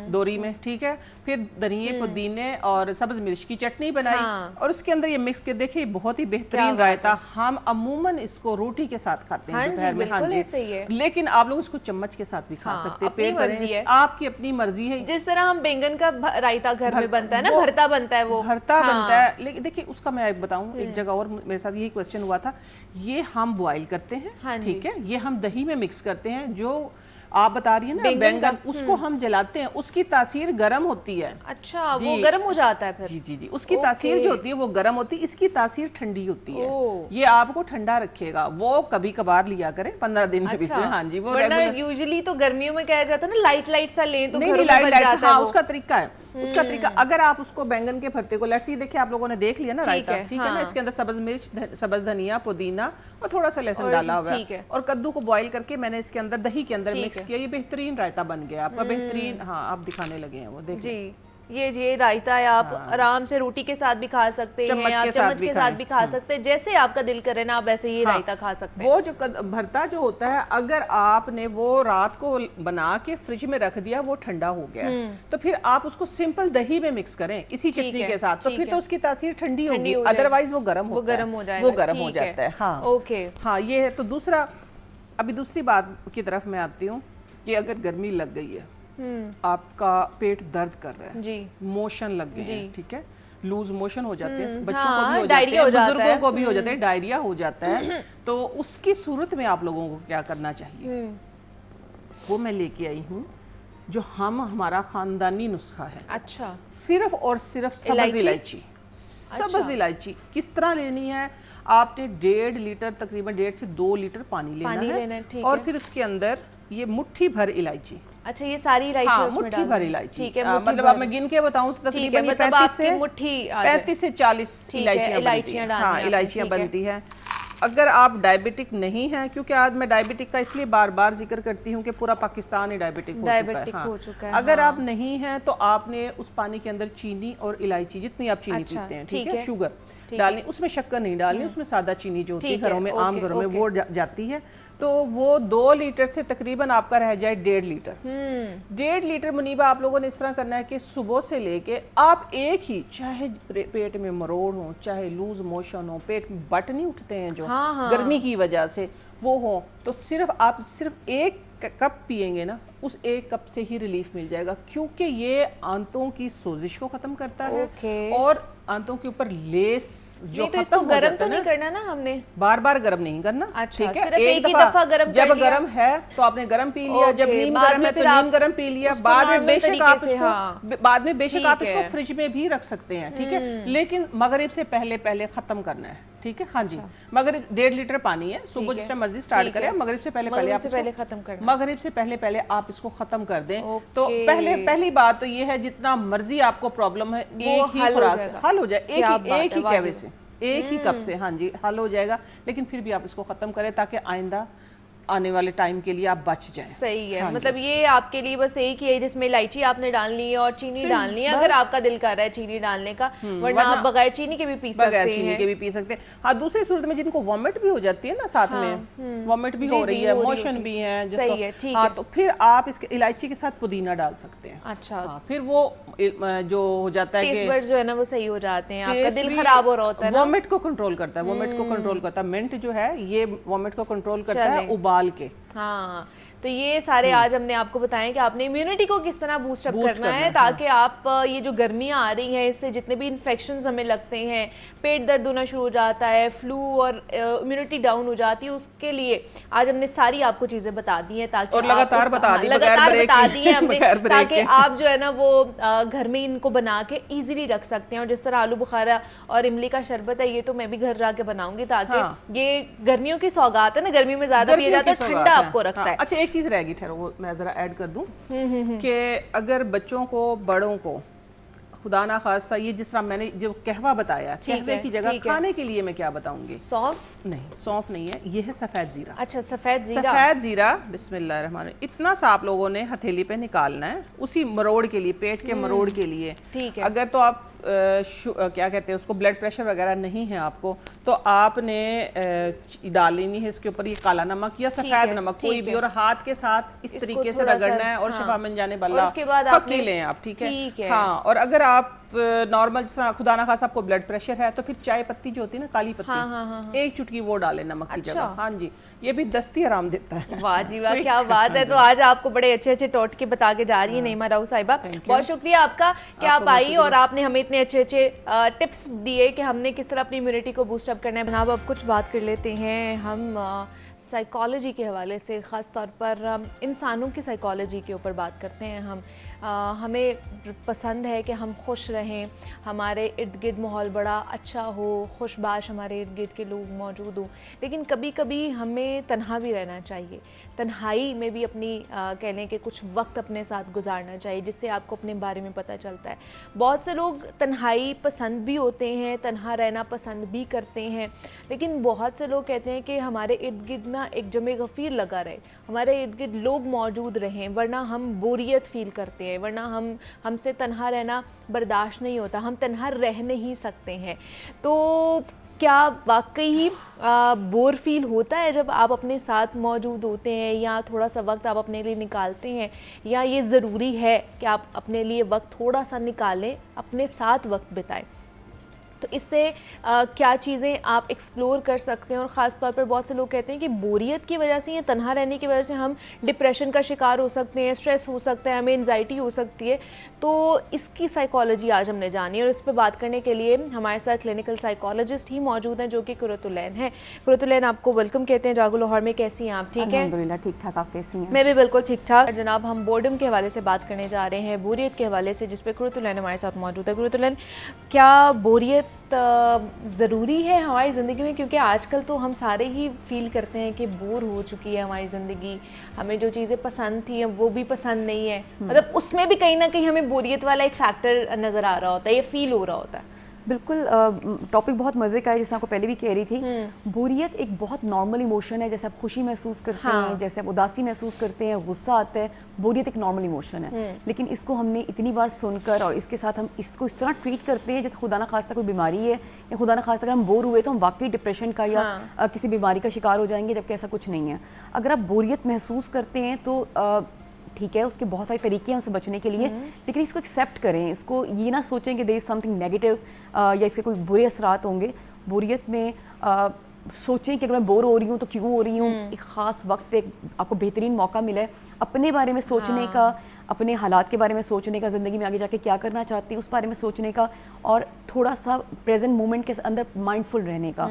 [SPEAKER 2] दोरी में, ठीक है। फिर धनिए पुदीने और सब्ज मिर्च की चटनी बनाई,
[SPEAKER 1] हाँ।
[SPEAKER 2] और उसके अंदर ये मिक्स के देखिए बहुत ही बेहतरीन रायता। हम अमूमन इसको रोटी के साथ खाते हैं दोपहर में। हाँ जी, लेकिन आप लोग इसको चम्मच के साथ भी खा सकते हैं, पेट भरे, आपकी अपनी मर्जी है।
[SPEAKER 1] जिस तरह हम बैंगन का रायता घर में बनता है ना, भरता बनता है, वो
[SPEAKER 2] भरता बनता है। लेकिन देखिए उसका मैं एक बताऊं, एक जगह और मेरे साथ यही क्वेश्चन हुआ था। ये हम बॉईल करते हैं, ठीक है, ये हम दही में मिक्स करते हैं। जो आप बता रही है ना बैंगन, उसको हम जलाते हैं, उसकी तासीर गर्म होती है।
[SPEAKER 1] अच्छा, वो गर्म हो जाता है फिर?
[SPEAKER 2] जी जी जी, उसकी तासीर जो होती है वो गर्म होती है, इसकी तासीर ठंडी होती है। ये आपको ठंडा रखेगा। वो कभी कभार लिया करें 15 दिन में।
[SPEAKER 1] अच्छा।
[SPEAKER 2] हाँ जी, वो
[SPEAKER 1] यूजुअली तो गर्मियों में कहा जाता है ना लाइट सा लें तो
[SPEAKER 2] घरों में बन जाता है। उसका तरीका है, उसका तरीका। अगर आप उसको बैंगन के भरते को लेट्स देखिए, आप लोगों ने देख लिया ना रायता, ठीक है ना, इसके अंदर सब्ज मिर्च, सब्ज धनिया, पुदीना और थोड़ा सा लहसुन डाला हुआ है, और कद्दू को बॉईल करके मैंने इसके अंदर दही के अंदर मिक्स किया। ये बेहतरीन रायता बन गया आपका, बेहतरीन। हाँ, आप दिखाने लगे हैं वो, देखिए
[SPEAKER 1] ये रायता है। आप आराम से रोटी के साथ भी खा सकते हैं, आप चम्मच के साथ भी खा सकते हैं, जैसे आपका दिल करे ना, आप वैसे ही रायता खा सकते हैं।
[SPEAKER 2] वो जो भरता जो होता है, अगर आपने वो रात को बना के फ्रिज में रख दिया, वो ठंडा हो गया, तो फिर आप उसको सिंपल दही में मिक्स करें इसी चटनी के साथ, तो फिर तो उसकी तासीर ठंडी होगी, अदरवाइज वो गर्म हो जाता है। हाँ
[SPEAKER 1] ओके,
[SPEAKER 2] हाँ, ये है। तो दूसरा, अभी दूसरी बात की तरफ मैं आती हूँ कि अगर गर्मी लग गई है, आपका पेट दर्द कर रहा है जी, मोशन लग गए हैं, ठीक है, लूज मोशन हो जाते हैं, बच्चों को भी हो जाते हैं, बुजुर्गों को भी हो जाते हैं, डायरिया हो जाता है, तो उसकी सूरत में आप लोगों को क्या करना चाहिए, वो मैं लेके आई हूँ, जो हमारा खानदानी नुस्खा है।
[SPEAKER 1] अच्छा,
[SPEAKER 2] सिर्फ और सिर्फ सब्ज इलायची। सब्ज इलायची किस तरह लेनी है? आपने 1.5 लीटर, तकरीबन 1.5 से 2 लीटर पानी लेना है, और फिर उसके अंदर ये मुट्ठी भर इलायची।
[SPEAKER 1] अच्छा, ये सारी इलायची? हाँ,
[SPEAKER 2] मुट्ठी भर इलायची,
[SPEAKER 1] ठीक है।
[SPEAKER 2] मतलब अब मैं गिन के बताऊं तो तकरीबन 35 से 40 इलायचियां बनती है। अगर आप डायबिटिक नहीं है, क्योंकि आज मैं डायबिटिक का इसलिए बार बार जिक्र करती हूँ कि पूरा पाकिस्तान ही डायबिटिक हो चुका है। अगर आप नहीं है तो आपने उस पानी के अंदर चीनी और इलायची, जितनी आप चीनी पीते हैं, ठीक है, शुगर डालनी, उसमें शक्कर नहीं डालनी, उसमें सादा चीनी जो होती है घरों में, आम घरों में, वो जाती है। तो वो 2 लीटर से तकरीबन आपका रह जाए 1.5 लीटर। 1.5 लीटर मुनीबा आप लोगों ने इस तरह करना है कि सुबह से लेके आप एक ही, चाहे पेट में मरोड़ हो, चाहे लूज मोशन हो, पेट में बट नहीं उठते हैं जो गर्मी की वजह से वो हो, तो आप सिर्फ 1 कप पिएंगे ना, उस 1 कप से ही रिलीफ मिल जाएगा, क्योंकि ये आंतों की सोजिश को खत्म करता है और आंतों के ऊपर लेस जो
[SPEAKER 1] तो इसको गरम तो नहीं करना ना हमने?
[SPEAKER 2] बार बार गरम नहीं करना,
[SPEAKER 1] अच्छा,
[SPEAKER 2] ठीक है,
[SPEAKER 1] सिर्फ एक ही दफा गरम कर लिया।
[SPEAKER 2] जब गरम है तो आपने गरम पी लिया, जब नीम गरम है तो नीम गरम पी लिया। बाद में बेशक आप इसको फ्रिज में भी रख सकते हैं, ठीक है, लेकिन मगरिब से पहले खत्म करना है, ठीक है। हाँ जी, मगरिब 1.5 लीटर पानी है, सुबह जिस मर्जी स्टार्ट करें, मगरिब से पहले आप
[SPEAKER 1] खत्म करना,
[SPEAKER 2] मगरिब से पहले आप इसको खत्म कर दें। तो पहली बात तो ये है, जितना मर्जी आपको प्रॉब्लम है, एक ही खुराक से हल हो जाए, एक ही कैवे से, एक ही कप से, हाँ जी, हल हो जाएगा। लेकिन फिर भी आप इसको खत्म करें ताकि आइंदा आने वाले टाइम के लिए आप बच जाएं।
[SPEAKER 1] सही है। मतलब ये आपके लिए बस एक ही है जिसमें इलायची आपने डालनी है और चीनी डालनी है, अगर आपका दिल कर रहा है चीनी डालने का, वरना आप बगैर चीनी के भी पी सकते हैं।
[SPEAKER 2] हाँ, दूसरी सूरत में जिनको वॉमिट भी हो जाती है ना, साथ में वॉमिट भी हो रही है, मोशन भी है, हाँ, तो फिर आप इसके इलायची के साथ पुदीना डाल सकते हैं।
[SPEAKER 1] अच्छा,
[SPEAKER 2] फिर वो जो हो जाता है
[SPEAKER 1] टेस्ट बड्स जो है ना वो सही हो जाते हैं, आपका दिल खराब हो रहा होता है,
[SPEAKER 2] वॉमिट को कंट्रोल करता है, मिंट जो है ये वॉमिट को कंट्रोल करता है, उबाल के,
[SPEAKER 1] हाँ, तो ये सारे आज हमने आपको बताएं कि आपने इम्यूनिटी को किस तरह बूस्ट अप करना है ताकि आप ये जो गर्मियाँ आ रही हैं इससे जितने भी इन्फेक्शंस हमें लगते हैं, पेट दर्द होना शुरू हो जाता है, फ्लू और इम्यूनिटी डाउन हो जाती है, उसके लिए आज हमने सारी आपको चीज़ें बता दी हैं ताकि
[SPEAKER 2] और लगातार बता दी
[SPEAKER 1] हैं हमने ताकि आप जो है ना वो घर में इनको बना के ईजिली रख सकते हैं। और जिस तरह आलू बुखारा और इमली का शरबत है, ये तो मैं भी घर जाके बनाऊंगी ताकि ये गर्मियों की सौगात है ना, गर्मी में ज्यादा पिया जाता है, ठंडा आपको रखता है।
[SPEAKER 2] अच्छा, एक चीज रह गई, ठहरो, वो मैं जरा ऐड कर दूं कि अगर बच्चों को, बड़ों को खुदा ना खास्ता, ये जिस तरह मैंने जो कहवा बताया, कहवे की जगह खाने के लिए मैं क्या बताऊंगी? सौंफ? नहीं, सौंफ नहीं है, ये है सफेद जीरा।
[SPEAKER 1] अच्छा, सफेद जीरा।
[SPEAKER 2] सफेद जीरा, बिस्मिल्लाहिर्रहमानिर्रहीम, इतना सा आप लोगों ने हथेली पे निकालना है, उसी मरोड़ के लिए, पेट के मरोड़ के लिए।
[SPEAKER 1] ठीक है।
[SPEAKER 2] अगर तो आप क्या कहते हैं उसको, ब्लड प्रेशर वगैरह नहीं है आपको, तो आपने डालनी नहीं है इसके ऊपर ये काला नमक या सफेद नमक, कोई भी, और हाथ के साथ इस तरीके से रगड़ना है और शिफा मिल जाने वाला,
[SPEAKER 1] उसके बाद
[SPEAKER 2] पकी लें आप। ठीक है। हाँ, और अगर आप नॉर्मल जिस तरह खुदा ना खासा आपको ब्लड प्रेशर है तो फिर चाय पत्ती जो होती है ना, काली पत्ती, एक चुटकी वो डालें नमक की जगह। हाँ जी, ये भी दस्ती आराम देता है।
[SPEAKER 1] वाह जी वाह, क्या बात है। तो आज आपको बड़े अच्छे अच्छे टोटके बता के जा रही है नईमा राऊ साहिबा, बहुत शुक्रिया आपका कि आप आई और आपने हमें इतने अच्छे अच्छे टिप्स दिए कि हमने किस तरह अपनी इम्यूनिटी को बूस्ट अप करना है। जनाब, अब कुछ बात कर लेते हैं हम साइकोलॉजी के हवाले से, ख़ास तौर पर इंसानों की साइकोलॉजी के ऊपर बात करते हैं हम। हमें पसंद है कि हम खुश रहें, हमारे इर्द गिर्द माहौल बड़ा अच्छा हो, खुशबाश हमारे इर्द गिर्द के लोग मौजूद हों, लेकिन कभी कभी हमें तन्हा भी रहना चाहिए। तन्हाई में भी अपनी कह लें कि कुछ वक्त अपने साथ गुजारना चाहिए, जिससे आपको अपने बारे में पता चलता है। बहुत से लोग तन्हाई पसंद भी होते हैं, तन्हा रहना पसंद भी करते हैं, लेकिन बहुत से लोग कहते हैं कि हमारे इर्द गिर्द ना एक जमे गफ़ीर लगा रहे, हमारे इर्द गिर्द लोग मौजूद रहें, वरना हम बोरियत फील करते हैं, वरना हमसे तन्हा रहना बर्दाश्त नहीं होता, हम तन्हा रह नहीं सकते हैं। तो क्या वाकई ही बोर फील होता है जब आप अपने साथ मौजूद होते हैं, या थोड़ा सा वक्त आप अपने लिए निकालते हैं, या ये ज़रूरी है कि आप अपने लिए वक्त थोड़ा सा निकालें, अपने साथ वक्त बिताएं? तो इससे क्या चीज़ें आप एक्सप्लोर कर सकते हैं। और ख़ास तौर पर बहुत से लोग कहते हैं कि बोरियत की वजह से या तन्हा रहने की वजह से हम डिप्रेशन का शिकार हो सकते हैं, स्ट्रेस हो सकता है, हमें एंजाइटी हो सकती है। तो इसकी साइकोलॉजी आज हमने जानी, और इस पर बात करने के लिए हमारे साथ क्लिनिकल साइकोलॉजिस्ट ही मौजूद हैं, जो कि कुरतुलैन है। कुरतुलैन, आपको वेलकम कहते हैं जागो लाहौर में। कैसी हैं आप? ठीक है,
[SPEAKER 3] अल्हम्दुलिल्लाह ठीक ठाक। आप कैसी हैं?
[SPEAKER 1] मैं भी बिल्कुल ठीक ठाक। जनाब, हम बोर्डम के हवाले से बात करने जा रहे हैं, बोरियत के हवाले से, जिस पे कुरतुलैन हमारे साथ मौजूद है। कुरतुलैन, क्या बोरियत ज़रूरी है हमारी ज़िंदगी में? क्योंकि आजकल तो हम सारे ही फील करते हैं कि बोर हो चुकी है हमारी ज़िंदगी, हमें जो चीज़ें पसंद थी वो भी पसंद नहीं है, मतलब उसमें भी कहीं ना कहीं हमें बोरियत वाला एक फैक्टर नज़र आ रहा होता है, ये फील हो रहा होता है।
[SPEAKER 3] बिल्कुल, टॉपिक बहुत मज़े का है, जैसे आपको पहले भी कह रही थी। बोरियत एक बहुत नॉर्मल इमोशन है, जैसे आप खुशी महसूस करते हैं, जैसे आप उदासी महसूस करते हैं, गुस्सा आता है, बोरियत एक नॉर्मल इमोशन है। लेकिन इसको हमने इतनी बार सुनकर और इसके साथ हम इसको इस तरह ट्रीट करते हैं जैसे खुदा ना खास्ता कोई बीमारी है, या खुदा ना खास्ता अगर हम बोर हुए तो हम वाकई डिप्रेशन का या किसी बीमारी का शिकार हो जाएंगे, जबकि ऐसा कुछ नहीं है। अगर आप बोरियत महसूस करते हैं तो ठीक है, उसके बहुत सारे तरीके हैं उससे बचने के लिए, लेकिन इसको एक्सेप्ट करें, इसको ये ना सोचें कि देयर इज़ समथिंग नेगेटिव या इसके कोई बुरे असरात होंगे। बोरियत में सोचें कि अगर मैं बोर हो रही हूँ तो क्यों हो रही हूँ। एक ख़ास वक्त, एक आपको बेहतरीन मौका मिला है अपने बारे में सोचने का, अपने हालात के बारे में सोचने का, ज़िंदगी में आगे जाके क्या करना चाहती हैं उस बारे में सोचने का, और थोड़ा सा प्रेजेंट मोमेंट के अंदर माइंडफुल रहने का।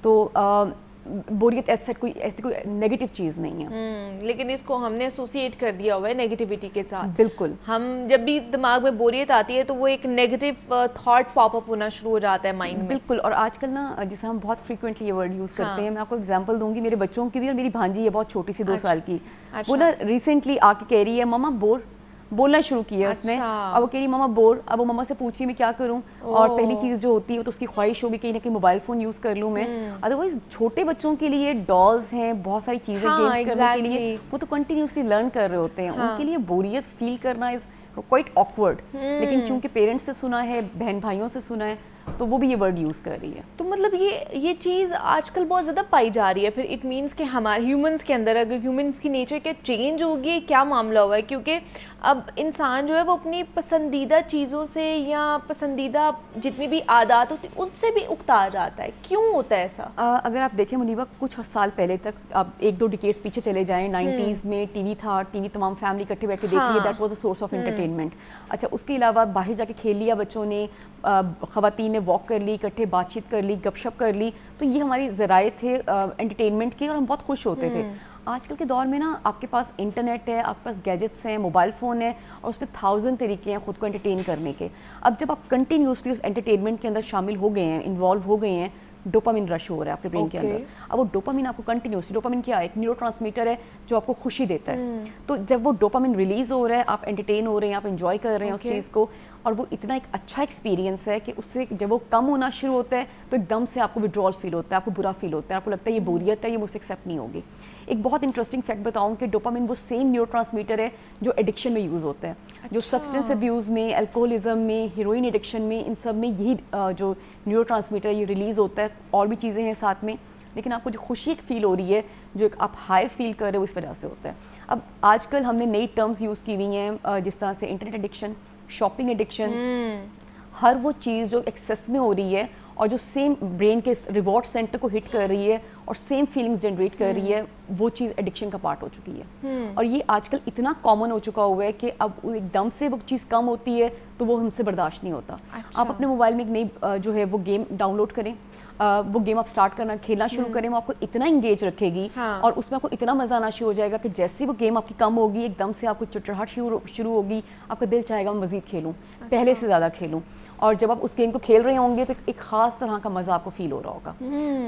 [SPEAKER 3] तो बोरियत ऐसी कोई नेगेटिव चीज़ नहीं है।
[SPEAKER 1] लेकिन इसको हमने एसोसिएट कर दिया हुआ है नेगेटिविटी के साथ।
[SPEAKER 3] बिल्कुल,
[SPEAKER 1] हम जब भी दिमाग में बोरियत आती है तो वो एक नेगेटिव थॉट पॉपअप होना शुरू हो जाता है माइंड में।
[SPEAKER 3] बिल्कुल, और आजकल ना जैसे हम बहुत फ्रीक्वेंटली ये वर्ड यूज़ करते हैं। मैं आपको एग्जांपल दूंगी, मेरे बच्चों की भी, और मेरी भांजी है बहुत छोटी सी 2 साल की, वो ना रिसेंटली आके कह रही है मम्मा बोर, बोलना शुरू किया उसने। अब वो कह रही मम्मा बोर, अब वो मम्मा से पूछ रही मैं क्या करूं, और पहली चीज़ जो होती है वो तो उसकी ख्वाहिश होगी कहीं ना कहीं मोबाइल फ़ोन यूज़ कर लूँ मैं। अदरवाइज छोटे बच्चों के लिए डॉल्स हैं, बहुत सारी चीज़ें गेम्स करने के लिए, वो तो कंटिन्यूसली लर्न कर रहे होते हैं। उनके लिए बोरियत फील करना इज़ क्वाइट ऑकवर्ड। लेकिन चूंकि पेरेंट्स से सुना है, बहन भाइयों से सुना है, तो वो भी ये वर्ड यूज़ कर रही है।
[SPEAKER 1] तो मतलब ये चीज़ आजकल बहुत ज़्यादा पाई जा रही है, फिर इट मीन्स कि हमारे ह्यूमंस के अंदर अगर ह्यूमंस की नेचर क्या चेंज होगी, क्या मामला हुआ है? क्योंकि अब इंसान जो है वो अपनी पसंदीदा चीज़ों से या पसंदीदा जितनी भी आदत होती उनसे भी उकता जाता है, क्यों होता है ऐसा?
[SPEAKER 3] अगर आप देखें मुनीबा, कुछ साल पहले तक आप 1-2 डिकेड्स पीछे चले जाएं, 90s में टीवी था, टीवी तमाम फैमिली इकट्ठे बैठ के देखी है, that was a source of entertainment. अच्छा, उसके अलावा बाहर जाके खेल लिया बच्चों ने, ख़वातीन ने वॉक कर ली, इकट्ठे बातचीत कर ली, गपशप कर ली, तो ये हमारी ज़राए थे एंटरटेनमेंट के और हम बहुत खुश होते थे। आजकल के दौर में ना आपके पास इंटरनेट है, आपके पास गैजेट्स हैं, मोबाइल फ़ोन है और उस पर 1000 तरीके हैं खुद को एंटरटेन करने के। अब जब आप कंटिन्यूसली उस एंटरटेनमेंट के अंदर शामिल हो गए हैं, इन्वॉल्व हो गए हैं, डोपामिन रश हो रहा है आपके ब्रेन के अंदर। अब वो डोपामिन आपको कंटिन्यूसली, डोपामिन क्या है? एक न्यूरोट्रांसमीटर है जो आपको खुशी देता है। तो जब वो डोपामिन रिलीज हो रहा है, आप एंटरटेन हो रहे हैं, आप एंजॉय कर रहे हैं उस चीज़ को, और वो इतना एक अच्छा एक्सपीरियंस है कि उससे जब वो कम होना शुरू होता है तो एकदम से आपको विड्रॉल फील होता है, आपको बुरा फील होता है, आपको लगता है ये बोरियत है, ये मुझसे एक्सेप्ट नहीं होगी। एक बहुत इंटरेस्टिंग फैक्ट बताऊं कि डोपामिन वो सेम न्यूरोट्रांसमीटर है जो एडिक्शन में यूज़ होता है। जो सब्सटेंस अब्यूज़ में, अल्कोहलिज्म में, हीरोइन एडिक्शन में, इन सब में यही जो न्यूरोट्रांसमीटर ये रिलीज़ होता है। और भी चीज़ें हैं साथ में, लेकिन आपको जो खुशी एक फ़ील हो रही है, जो एक आप हाई फील कर रहे हो, इस वजह से होता है। अब आजकल हमने नई टर्म्स यूज़ की हुई हैं, जिस तरह से इंटरनेट एडिक्शन, शॉपिंग एडिक्शन, हर वो चीज़ जो एक्सेस में हो रही है और जो सेम ब्रेन के रिवॉर्ड सेंटर को हिट कर रही है और सेम फीलिंग्स जनरेट कर रही है, वो चीज़ एडिक्शन का पार्ट हो चुकी है। और ये आजकल इतना कॉमन हो चुका हुआ है कि अब एकदम से वो चीज़ कम होती है तो वो हमसे बर्दाश्त नहीं होता।
[SPEAKER 1] अच्छा।
[SPEAKER 3] आप अपने मोबाइल में एक नई जो है वो गेम डाउनलोड करें, वो गेम आप स्टार्ट करना, खेलना शुरू करें, वो आपको इतना इंगेज रखेगी और उसमें आपको इतना मज़ा आना शुरू हो जाएगा कि जैसे वो गेम आपकी कम होगी, एकदम से आपको चिड़चिड़ाहट शुरू होगी, आपका दिल चाहेगा मैं मज़ीद खेलूँ, पहले से ज़्यादा खेलूँ। और जब आप उस गेम को खेल रहे होंगे तो एक ख़ास तरह का मज़ा आपको फील हो रहा होगा।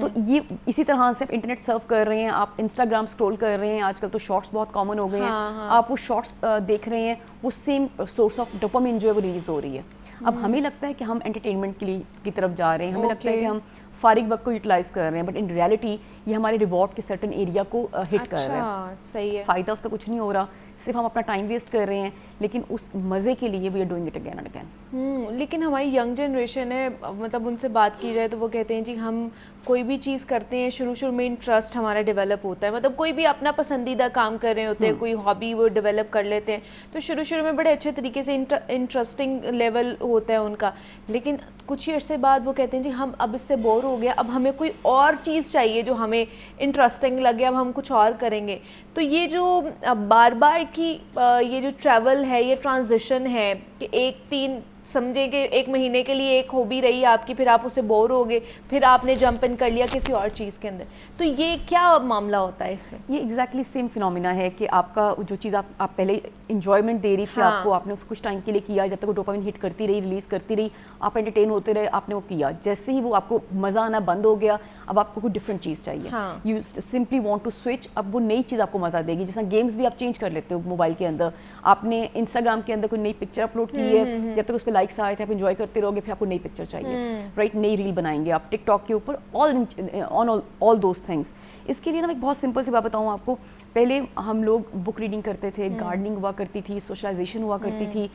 [SPEAKER 3] तो ये इसी तरह से आप इंटरनेट सर्फ कर रहे हैं, आप इंस्टाग्राम स्क्रॉल कर रहे हैं, आजकल तो शॉर्ट्स बहुत कॉमन हो गए हैं, आप वो शॉर्ट्स देख रहे हैं, वो सेम सोर्स ऑफ डोपामिन जो है वो रिलीज़ हो रही है। अब हमें लगता है कि हम एंटरटेनमेंट की तरफ जा रहे हैं, हमें लगता है कि हम फारिग वक्त को यूटिलाइज कर रहे हैं, बट इन रियलिटी ये हमारे रिवॉर्ड के सर्टन एरिया को हिट कर रहे हैं।
[SPEAKER 1] सही है।
[SPEAKER 3] फ़ायदा उसका कुछ नहीं हो रहा, सिर्फ हम अपना टाइम वेस्ट कर रहे हैं, लेकिन उस मज़े के लिए we are doing it again and again.
[SPEAKER 1] लेकिन हमारी यंग जनरेशन है, मतलब उनसे बात की जाए तो वो कहते हैं जी हम कोई भी चीज़ करते हैं शुरू में इंटरेस्ट हमारा डेवलप होता है, मतलब कोई भी अपना पसंदीदा काम कर रहे होते हैं, कोई हॉबी वो डेवलप कर लेते हैं, तो शुरू में बड़े अच्छे तरीके से इंटरेस्टिंग लेवल होता है उनका, लेकिन कुछ ही अर्से बाद वो कहते हैं जी हम अब इससे बोर हो गया, अब हमें कोई और चीज़ चाहिए जो हमें इंटरेस्टिंग लगे, अब हम कुछ और करेंगे। तो ये जो बार बार की ये जो ट्रैवल है, ये ट्रांजिशन है कि 1-3 समझे कि 1 महीने के लिए एक हॉबी रही आपकी, फिर आप उससे बोर हो गए, फिर आपने जंप इन कर लिया किसी और चीज़ के अंदर, तो ये क्या मामला होता है इसमें?
[SPEAKER 3] ये एग्जैक्टली सेम फिनोमिना है कि आपका जो चीज़ आप पहले इंजॉयमेंट दे रही थी आपको, आपने उसको कुछ टाइम के लिए किया, जब तक वो डोपामिन हिट करती रही, रिलीज़ करती रही, आप एंटरटेन होते रहे, आपने वो किया, जैसे ही वो आपको मज़ा आना बंद हो गया, अब आपको कोई डिफरेंट चीज़ चाहिए, you simply want to switch. अब वो नई चीज़ आपको मज़ा देगी, जैसा गेम्स भी आप चेंज कर लेते हो मोबाइल के अंदर, आपने इंस्टाग्राम के अंदर कोई नई पिक्चर अपलोड की है, जब तक उस पर लाइक्स आए थे आप एंजॉय करते रहोगे, फिर आपको नई पिक्चर चाहिए, राइट, नई रील बनाएंगे आप टिकटॉक के ऊपर, ऑल दोज थिंग्स। इसके लिए ना मैं एक बहुत सिंपल सी बात बताऊँ आपको, पहले हम लोग बुक रीडिंग करते थे, गार्डनिंग हुआ करती थी, सोशलाइजेशन हुआ करती थी,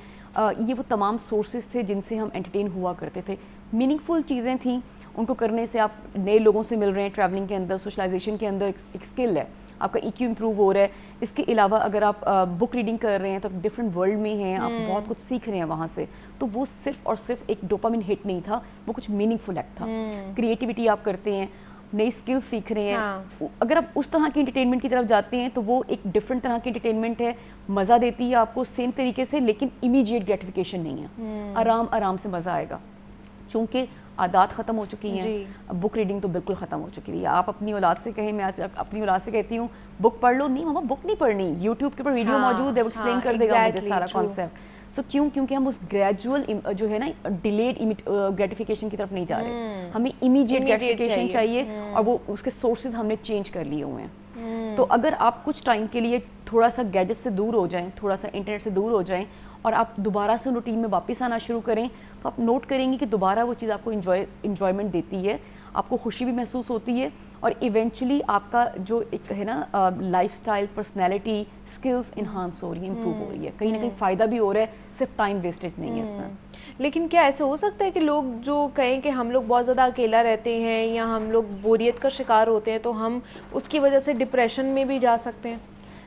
[SPEAKER 3] ये वो तमाम सोर्सेज थे जिनसे हम एंटरटेन हुआ करते थे, मीनिंगफुल चीज़ें थी, उनको करने से आप नए लोगों से मिल रहे हैं, ट्रैवलिंग के अंदर, सोशलाइजेशन के अंदर एक स्किल है, आपका EQ इम्प्रूव हो रहा है। इसके अलावा अगर आप बुक रीडिंग कर रहे हैं तो आप डिफरेंट वर्ल्ड में हैं, आप बहुत कुछ सीख रहे हैं वहाँ से, तो वो सिर्फ और सिर्फ एक डोपामिन हिट नहीं था, वो कुछ मीनिंगफुल एक्ट था। क्रिएटिविटी आप करते हैं, नई स्किल सीख रहे हैं, अगर आप उस तरह के एंटरटेनमेंट की तरफ जाते हैं तो वो एक डिफरेंट तरह की एंटरटेनमेंट है, मज़ा देती है आपको सेम तरीके से, लेकिन इमीडिएट ग्रेटिफिकेशन नहीं है, आराम से मज़ा आएगा, चूँकि आदत ख़त्म हो चुकी हैं। बुक रीडिंग तो बिल्कुल ख़त्म हो चुकी है। आप अपनी औलाद से कहें, मैं आज अपनी औलाद से कहती हूँ बुक पढ़ लो, नहीं मामा बुक नहीं पढ़नी, यूट्यूब के ऊपर वीडियो मौजूद है, वो एक्सप्लेन कर देगा मुझे सारा कॉन्सेप्ट। सो क्योंकि हम उस ग्रेजुअल जो है ना डिलेड ग्रेटिफिकेशन की तरफ नहीं जा रहे, हमें इमीडिएट ग्रेटिफिकेशन चाहिए और वो उसके सोर्सेज हमने चेंज कर लिए हुए हैं। तो अगर आप कुछ टाइम के लिए थोड़ा सा गैजेट से दूर हो जाएं, थोड़ा सा इंटरनेट से दूर हो जाएं और आप दोबारा से रूटीन में वापस आना शुरू करें, तो आप नोट करेंगे कि दोबारा वो चीज़ आपको इंजॉयमेंट देती है, आपको खुशी भी महसूस होती है और इवेंचुअली आपका जो एक है ना लाइफस्टाइल, पर्सनैलिटी, स्किल्स इन्हांस हो रही है, इम्प्रूव हो रही है, कहीं ना कहीं फ़ायदा भी हो रहा है, सिर्फ टाइम वेस्टेज नहीं है इसमें।
[SPEAKER 1] लेकिन क्या ऐसे हो सकता है कि लोग जो कहें कि हम लोग बहुत ज़्यादा अकेला रहते हैं या हम लोग बोरियत का शिकार होते हैं तो हम उसकी वजह से डिप्रेशन में भी जा सकते हैं?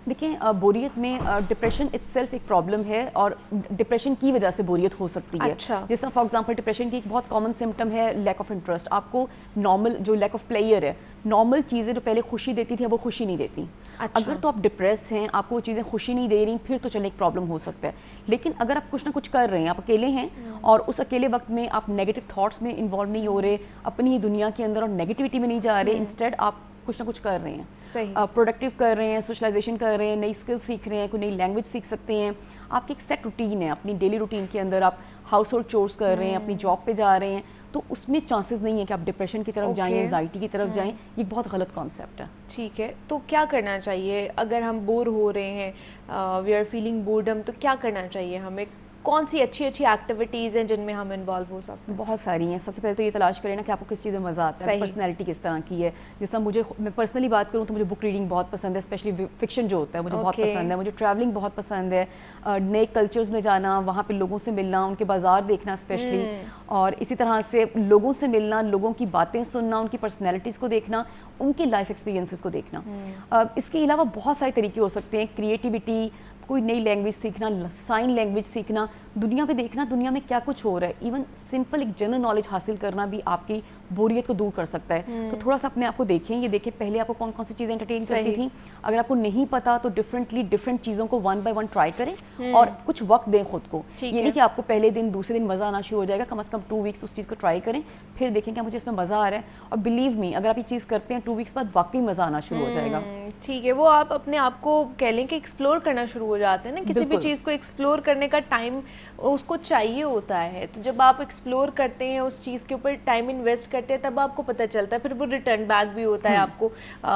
[SPEAKER 3] देखिए बोरियत में डिप्रेशन इटसेल्फ एक प्रॉब्लम है और डिप्रेशन की वजह से बोरियत हो सकती है।
[SPEAKER 1] अच्छा।
[SPEAKER 3] जैसा फॉर एग्जांपल डिप्रेशन की एक बहुत कॉमन सिम्टम है लैक ऑफ इंटरेस्ट। आपको नॉर्मल जो लैक ऑफ प्लेयर है, नॉर्मल चीज़ें जो पहले खुशी देती थी वो खुशी नहीं देती।
[SPEAKER 1] अच्छा।
[SPEAKER 3] अगर तो आप डिप्रेस हैं, आपको वो चीज़ें खुशी नहीं दे रही, फिर तो चले एक प्रॉब्लम हो सकता है। लेकिन अगर आप कुछ ना कुछ कर रहे हैं, आप अकेले हैं और उस अकेले वक्त में आप नेगेटिव थॉट्स में इन्वॉल्व नहीं हो रहे, अपनी ही दुनिया के अंदर और नेगेटिविटी में नहीं जा रहे, इंस्टेड आप कुछ ना कुछ कर रहे हैं,
[SPEAKER 1] सही।
[SPEAKER 3] प्रोडक्टिव कर रहे हैं, सोशलाइजेशन कर रहे हैं, नई स्किल सीख रहे हैं, कोई नई लैंग्वेज सीख सकते हैं। आपकी एक सेट रूटीन है, अपनी डेली रूटीन के अंदर आप हाउस होल्ड चोर्स कर रहे हैं, अपनी जॉब पे जा रहे हैं, तो उसमें चांसेस नहीं है कि आप डिप्रेशन की तरफ जाएं, एंजाइटी की तरफ जाएं। ये बहुत गलत कॉन्सेप्ट है।
[SPEAKER 1] ठीक है, तो क्या करना चाहिए अगर हम बोर हो रहे हैं, वी आर फीलिंग बोर्डम, तो क्या करना चाहिए हमें? कौन सी अच्छी अच्छी एक्टिविटीज़ हैं जिनमें हम इन्वॉल्व हो सकते हैं?
[SPEAKER 3] बहुत सारी हैं। सबसे पहले तो ये तलाश करें ना कि आपको किस चीज़ में मज़ा आता है, पर्सनैलिटी किस तरह की है। जैसा मैं पर्सनली बात करूँ तो मुझे बुक रीडिंग बहुत पसंद है, स्पेशली फिक्शन जो होता है मुझे बहुत पसंद है। मुझे ट्रैवलिंग बहुत पसंद है, नए कल्चर्स में जाना, वहाँ पे लोगों से मिलना, उनके बाज़ार देखना स्पेशली, और इसी तरह से लोगों से मिलना, लोगों की बातें सुनना, उनकी पर्सनैलिटीज़ को देखना, उनकी लाइफ एक्सपीरियंसेस को देखना। इसके अलावा बहुत सारे तरीके हो सकते हैं, क्रिएटिविटी, कोई नई लैंग्वेज सीखना, साइन लैंग्वेज सीखना, दुनिया पे देखना दुनिया में क्या कुछ हो रहा है। इवन सिंपल एक जनरल नॉलेज हासिल करना भी आपकी बोरियत को दूर कर सकता है। तो थोड़ा सा अपने आप को देखें, ये देखें पहले आपको कौन कौन सी चीज़ें एंटरटेन करती थी। अगर आपको नहीं पता तो डिफरेंट चीज़ों को वन बाय वन ट्राई करें और कुछ वक्त दें खुद को। ये नहीं कि आपको पहले दिन दूसरे दिन मज़ा आना शुरू हो जाएगा, कम से कम 2 वीक्स उस चीज़ को ट्राई करें, फिर देखें क्या मुझे इसमें मज़ा आ रहा है। और बिलीव मी, अगर आप ये चीज़ करते हैं 2 वीक्स बाद वाकई मज़ा आना शुरू हो जाएगा।
[SPEAKER 1] ठीक है, वो आप अपने आप को कह लें कि एक्सप्लोर करना शुरू हो जाते हैं ना, किसी भी चीज़ को एक्सप्लोर करने का टाइम उसको चाहिए होता है। तो जब आप एक्सप्लोर करते हैं, उस चीज़ के ऊपर टाइम इन्वेस्ट करते हैं, तब आपको पता चलता है, फिर वो रिटर्न बैक भी होता है, आपको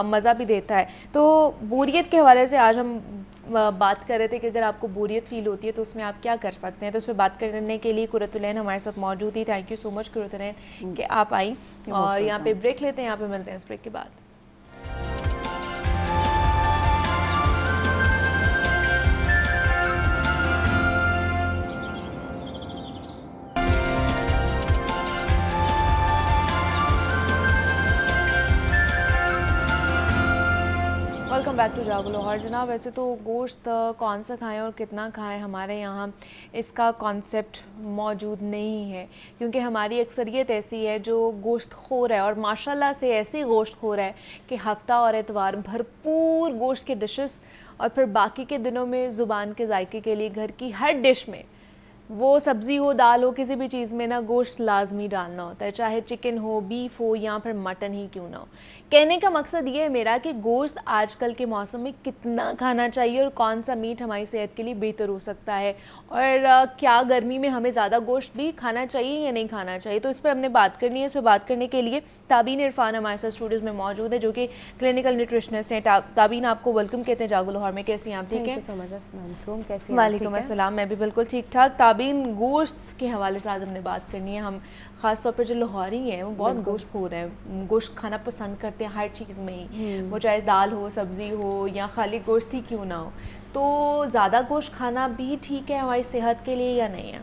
[SPEAKER 1] मज़ा भी देता है। तो बोरियत के हवाले से आज हम बात कर रहे थे कि अगर आपको बोरियत फील होती है तो उसमें आप क्या कर सकते हैं। तो उस पर बात करने के लिए कुरतुलैन हमारे साथ मौजूद थी। Thank you so much Qurratulain कि आप आई। और यहाँ पे ब्रेक लेते हैं, यहाँ पे मिलते हैं इस ब्रेक के बाद। वेलकम बैक टू जागो लाहौर। जनाब, वैसे तो गोश्त कौन सा खाएं और कितना खाएं, हमारे यहाँ इसका कॉन्सेप्ट मौजूद नहीं है, क्योंकि हमारी अक्सरियत ऐसी है जो गोश्त खोर है, और माशाल्लाह से ऐसी गोश्त खोर है कि हफ्ता और एतवार भरपूर गोश्त के डिशेस, और फिर बाकी के दिनों में ज़ुबान के जायके के लिए घर की हर डिश में, वो सब्ज़ी हो, दाल हो, किसी भी चीज़ में ना गोश्त लाजमी डालना होता है, चाहे चिकन हो, बीफ हो या फिर मटन ही क्यों ना हो। कहने का मकसद ये है मेरा कि गोश्त आजकल के मौसम में कितना खाना चाहिए और कौन सा मीट हमारी सेहत के लिए बेहतर हो सकता है, और क्या गर्मी में हमें ज़्यादा गोश्त भी खाना चाहिए या नहीं खाना चाहिए। तो इस पर हमने बात करनी है। इस पर बात करने के लिए ताबीन इरफान हमारे साथ स्टूडियोज़ में मौजूद है, जो कि क्लिनिकल न्यूट्रिशनिस्ट हैं। ताबीन, आपको वेलकम कहते हैं जागो लाहौर में। कैसी हैं आप? ठीक है, वालेकुम अस्सलाम, मैं भी बिल्कुल ठीक ठाक। ताबीन, गोश्त के हवाले से आज हमने बात करनी है। हम ख़ास तौर पर जो लाहौरी हैं वो बहुत गोश्त खोर हैं, गोश्त खाना पसंद करते हैं हर चीज़ में ही, वो चाहे दाल हो, सब्ज़ी हो या खाली गोश्त ही क्यों ना हो। तो ज़्यादा गोश्त खाना भी ठीक है हमारी सेहत के लिए या नहीं है?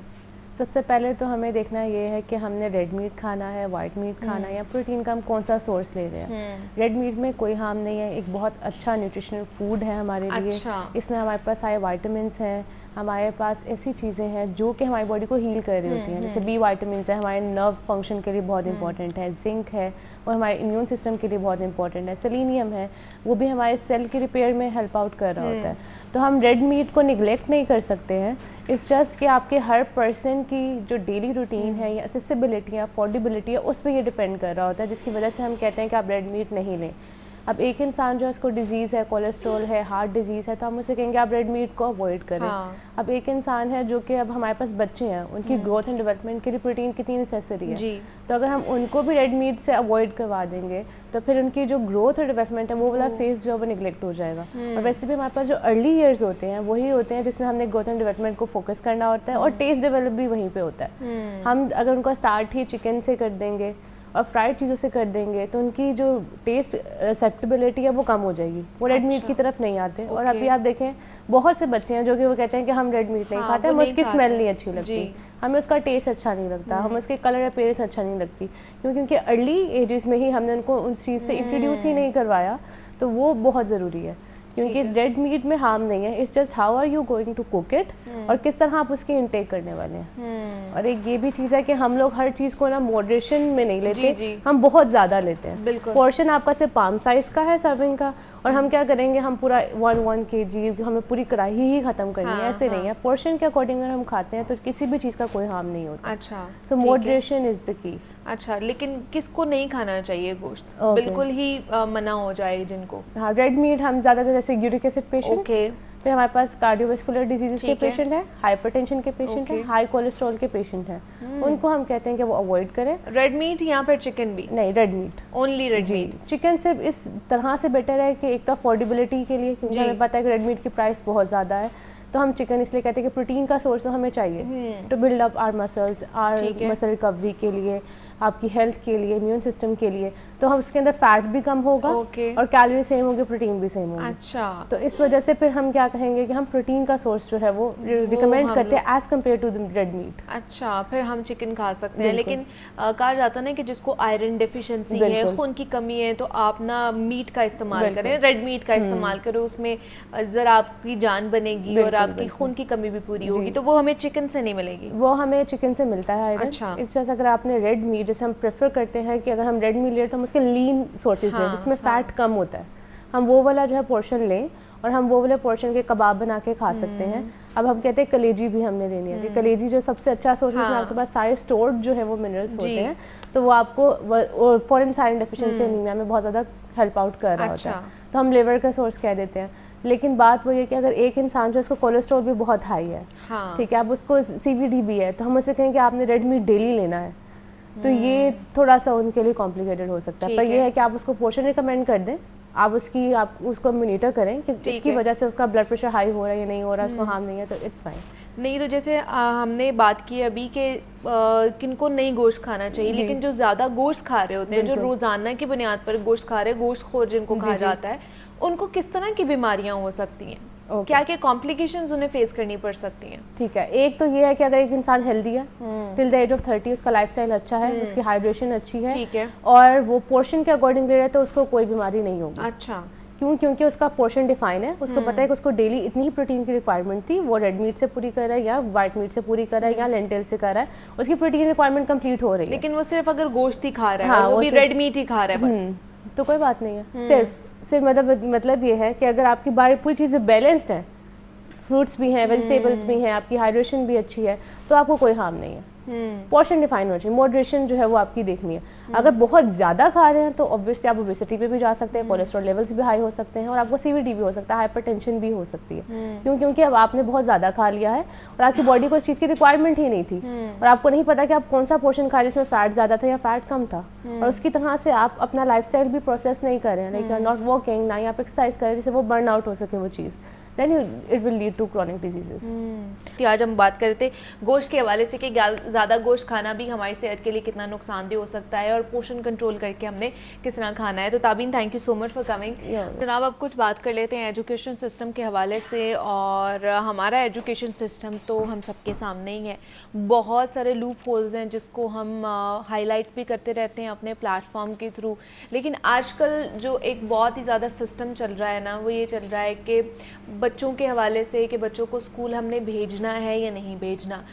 [SPEAKER 4] सबसे पहले तो हमें देखना ये है कि हमने रेड मीट खाना है, वाइट मीट खाना है, या प्रोटीन का हम कौन सा सोर्स ले रहे हैं। रेड मीट में कोई हार्म नहीं है, एक बहुत अच्छा न्यूट्रिशनल फूड है हमारे लिए। इसमें हमारे पास सारे वाइटामिन्स हैं, हमारे पास ऐसी चीज़ें हैं जो कि हमारी बॉडी को हील कर रही होती हैं। जैसे बी वाइटामिन्स है, हमारे नर्व फंक्शन के लिए बहुत इंपॉर्टेंट है। जिंक है, वो हमारे इम्यून सिस्टम के लिए बहुत इंपॉर्टेंट है। सेलेनियम है, वो भी हमारे सेल के रिपेयर में हेल्प आउट कर रहा होता है। तो हम रेड मीट को निगलेक्ट नहीं कर सकते हैं। इट्स जस्ट कि आपके हर पर्सन की जो डेली रूटीन है या एक्सेसिबिलिटी है, अफोर्डेबिलिटी है, उस पर ये डिपेंड कर रहा होता है, जिसकी वजह से हम कहते हैं कि आप रेड मीट नहीं लें। अब एक इंसान जो है उसको डिजीज़ है, कोलेस्ट्रॉल है, हार्ट डिजीज़ है, तो हम उसे कहेंगे आप रेड मीट को अवॉइड करें। अब एक इंसान है जो कि अब हमारे पास बच्चे हैं, उनकी ग्रोथ एंड डेवलपमेंट के लिए प्रोटीन कितनी नेसेसरी है, तो अगर हम उनको भी रेड मीट से अवॉइड करवा देंगे तो फिर उनकी जो ग्रोथ और डेवलपमेंट है वो वाला फेज जो है वो निगलेक्ट हो जाएगा। और वैसे भी हमारे पास जो अर्ली ईयर्स होते हैं वही होते हैं जिसमें हमने ग्रोथ एंड डेवलपमेंट को फोकस करना होता है, और टेस्ट डेवलप भी वहीं पे होता है। हम अगर उनको स्टार्ट ही चिकन से कर देंगे और फ्राइड चीज़ों से कर देंगे तो उनकी जो टेस्ट एक्सेप्टेबिलिटी है वो कम हो जाएगी, वो रेड मीट की तरफ नहीं आते। और अभी आप देखें बहुत से बच्चे हैं जो कि वो कहते हैं कि हम रेड मीट नहीं खाते, हमें उसकी स्मेल नहीं अच्छी लगती, हमें उसका टेस्ट अच्छा नहीं लगता, हमें उसके कलर अपीयरेंस अच्छा नहीं लगती, क्योंकि अर्ली एजेस में ही हमने उनको उस चीज़ से इंट्रोड्यूस ही नहीं करवाया। तो वो बहुत ज़रूरी है, क्योंकि रेड मीट में हार्म नहीं है, it's just how are you going to cook it और किस तरह आप उसकी इनटेक करने वाले हैं। और एक ये भी चीज़ है कि हम लोग हर चीज़ को ना मॉडरेशन में नहीं लेते, हम बहुत ज़्यादा लेते हैं। पोर्शन आपका सिर्फ पाम साइज का है सर्विंग का, और हम क्या करेंगे, हम पूरा 1 kg हमें पूरी कढ़ाई ही ख़त्म करनी है, ऐसे नहीं है। पोर्शन के अकॉर्डिंग अगर हम खाते हैं तो किसी भी चीज़ का कोई हार्म नहीं होता।
[SPEAKER 1] अच्छा,
[SPEAKER 4] सो मॉडरेशन इज़ द की।
[SPEAKER 1] अच्छा, लेकिन किसको नहीं खाना चाहिए गोश्त? बिल्कुल ही मना हो जाए जिनको?
[SPEAKER 4] हाँ, रेड मीट हम ज़्यादातर जैसे यूरिक एसिड पेशेंट, फिर हमारे पास कार्डियोवैस्कुलर डिजीज़ के पेशेंट हैं, हाइपरटेंशन के पेशेंट हैं, हाई कोलेस्ट्रॉल के पेशेंट हैं, उनको हम कहते हैं कि वो अवॉइड करें।
[SPEAKER 1] रेड मीट या फिर चिकन भी?
[SPEAKER 4] नहीं, red meat,
[SPEAKER 1] only red meat.
[SPEAKER 4] Chicken सिर्फ इस तरह से बेटर है कि एक तो अफोर्डेबिलिटी के लिए, क्योंकि हमें पता है कि रेड मीट की प्राइस बहुत ज़्यादा है, तो हम चिकन इसलिए कहते हैं कि प्रोटीन का सोर्स तो हमें चाहिए to build up our muscles, our muscle recovery के लिए, आपकी हेल्थ के लिए, इम्यून सिस्टम के लिए। तो हम उसके अंदर फैट भी कम होगा और कैलोरी सेम होगी, प्रोटीन भी सेम होगी।
[SPEAKER 1] अच्छा, तो
[SPEAKER 4] इस वजह से फिर हम क्या कहेंगे कि हम प्रोटीन का सोर्स जो है वो रिकमेंड करते हैं as compare to the red meat.
[SPEAKER 1] अच्छा, फिर हम चिकन खा सकते हैं, लेकिन कहा जाता है ना कि जिसको आयरन डेफिशिएंसी है, खून की कमी है, तो आप ना मीट का इस्तेमाल करें, रेड मीट का इस्तेमाल करें, उसमें ज़रा आपकी जान बनेगी और आपकी खून की कमी भी पूरी होगी। तो वो हमें चिकन से नहीं मिलेगी?
[SPEAKER 4] वो हमें चिकन से मिलता है आयरन। अच्छा, इस जैसे अगर आपने रेड मीट, जैसे हम प्रेफर करते हैं कि अगर हम रेड मीट लें तो हम उसके लीन सोर्सेज लें जिसमें फैट कम होता है, हम वो वाला जो है पोर्शन लें और हम वो वाले पोर्शन के कबाब बना के खा सकते हैं। अब हम कहते हैं कलेजी भी हमने लेनी है, कलेजी जो सबसे अच्छा सोर्स है, आपके पास सारे स्टोर्ड जो है वो मिनरल्स होते हैं, तो वो आपको फॉरेन आयरन डेफिशिएंसी एनीमिया में बहुत ज़्यादा हेल्प आउट कर रहा होता है, तो हम लिवर का सोर्स कह देते हैं। लेकिन बात वो ये कि अगर एक इंसान जो उसको कोलेस्ट्रॉल भी बहुत हाई है, ठीक है, अब उसको CVD भी है, तो हम उसे कहें कि आपने रेड मीट डेली लेना है, तो ये थोड़ा सा उनके लिए कॉम्प्लिकेटेड हो सकता है। पर ये है कि आप उसको पोर्शन रिकमेंड कर दें, आप उसको मॉनिटर करें कि इसकी वजह से उसका ब्लड प्रेशर हाई हो रहा है या नहीं हो रहा है, उसको हार्म नहीं है, तो इट्स फाइन।
[SPEAKER 1] नहीं, तो जैसे हमने बात की अभी कि किनको नहीं गोश्त खाना चाहिए, लेकिन जो ज़्यादा गोश्त खा रहे होते हैं, जो रोज़ाना की बुनियाद पर गोश्त खा रहे हैं, गोश्त खोर जिनको कहा जाता है, उनको किस तरह की बीमारियां हो सकती हैं? क्या क्या कॉम्प्लिकेशंस उन्हें फेस करनी पड़ सकती हैं?
[SPEAKER 4] ठीक है, एक तो ये है कि अगर एक इंसान हेल्दी है टिल द एज ऑफ 30, उसका लाइफस्टाइल अच्छा है, उसकी हाइड्रेशन अच्छी है,
[SPEAKER 1] ठीक है,
[SPEAKER 4] और वो पोर्शन के अकॉर्डिंग ले रहा है, तो उसको कोई बीमारी नहीं होगी।
[SPEAKER 1] अच्छा,
[SPEAKER 4] क्योंकि उसका पोर्शन डिफाइन है, उसको पता है कि उसको डेली इतनी ही प्रोटीन की रिक्वायरमेंट थी, वो रेड मीट से पूरी कर रहा है या वाइट मीट से पूरी कर रहा है या लेंटिल से कर रहा है, उसकी प्रोटीन रिक्वायरमेंट कंप्लीट हो रही है।
[SPEAKER 1] लेकिन वो सिर्फ अगर गोश्त ही खा रहा है, वो भी रेड मीट ही खा रहा है बस,
[SPEAKER 4] तो कोई बात नहीं है। सिर्फ मतलब ये है कि अगर आपकी पूरी चीज़ें बैलेंस्ड है, फ्रूट्स भी हैं, वेजिटेबल्स भी हैं, आपकी हाइड्रेशन भी अच्छी है, तो आपको कोई हार्म नहीं है। पोर्शन डिफाइन होना चाहिए, मॉडरेशन जो है वो आपकी देखनी है। अगर बहुत ज़्यादा खा रहे हैं तो ऑब्वियसली आप ओबेसिटी पे भी जा सकते हैं, कोलेस्ट्रॉल लेवल्स भी हाई हो सकते हैं, और आपको CVD भी हो सकता है, हाइपरटेंशन भी हो सकती है, क्योंकि अब आपने बहुत ज़्यादा खा लिया है और आपकी बॉडी को इस चीज़ की रिक्वायरमेंट ही नहीं थी, और आपको नहीं पता कि आप कौन सा पोर्शन खा रहे हैं जिसमें फैट ज़्यादा था या फैट कम था, और उसकी तरह से आप अपना लाइफस्टाइल भी प्रोसेस नहीं कर रहे हैं, like you are not walking, ना ही आप एक्सरसाइज कर रहे हैं जिससे वो बर्न आउट हो सके वो चीज़, then it will lead to chronic diseases।
[SPEAKER 1] आज हम बात कर रहे थे गोश्त के हवाले से कि ज़्यादा गोश्त खाना भी हमारी सेहत के लिए कितना नुकसानदेह हो सकता है, और पोषण कंट्रोल करके हमने किस तरह खाना है। तो Tabeen, thank you so much for coming. जनाब, अब कुछ बात कर लेते हैं एजुकेशन सिस्टम के हवाले से, और हमारा एजुकेशन सिस्टम तो हम सबके सामने ही है, बहुत सारे लूप होल्स हैं जिसको हम हाईलाइट भी करते रहते हैं अपने प्लेटफॉर्म के थ्रू, लेकिन आजकल जो एक बहुत ही ज़्यादा सिस्टम चल रहा है ना, वो ये चल रहा है कि बच्चों के हवाले से कि बच्चों को स्कूल हमने भेजना है या नहीं भेजना,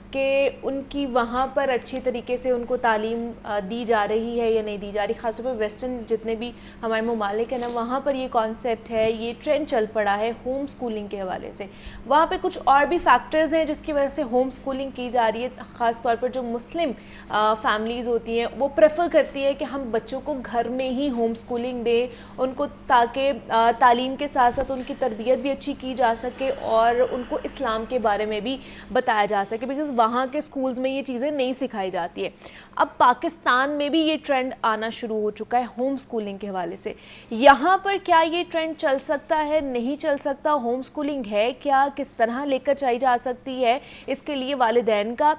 [SPEAKER 1] कि उनकी वहाँ पर अच्छी तरीके से उनको तालीम दी जा रही है या नहीं दी जा रही। ख़ासतौर पर वेस्टर्न जितने भी हमारे ममालिक हैं ना, वहाँ पर ये कॉन्सेप्ट है, ये ट्रेंड चल पड़ा है होम स्कूलिंग के हवाले से। वहाँ पे कुछ और भी फैक्टर्स हैं जिसकी वजह से होम स्कूलिंग की जा रही है। ख़ास तौर पर जो मुस्लिम फैमिलीज़ होती हैं वो प्रेफर करती है कि हम बच्चों को घर में ही होम स्कूलिंग दें उनको, ताकि तालीम के साथ साथ उनकी तरबियत भी अच्छी की जा सके और उनको इस्लाम के बारे में भी बताया जा सके, बिकॉज़ वहाँ के स्कूल्स में ये चीज़ें नहीं सिखाई जाती है। अब पाकिस्तान में भी ये ट्रेंड आना शुरू हो चुका है होम स्कूलिंग के हवाले से। यहाँ पर क्या ये ट्रेंड चल सकता है, नहीं चल सकता? होम स्कूलिंग है क्या, किस तरह लेकर चलाई जा सकती है? इसके लिए वालिदैन का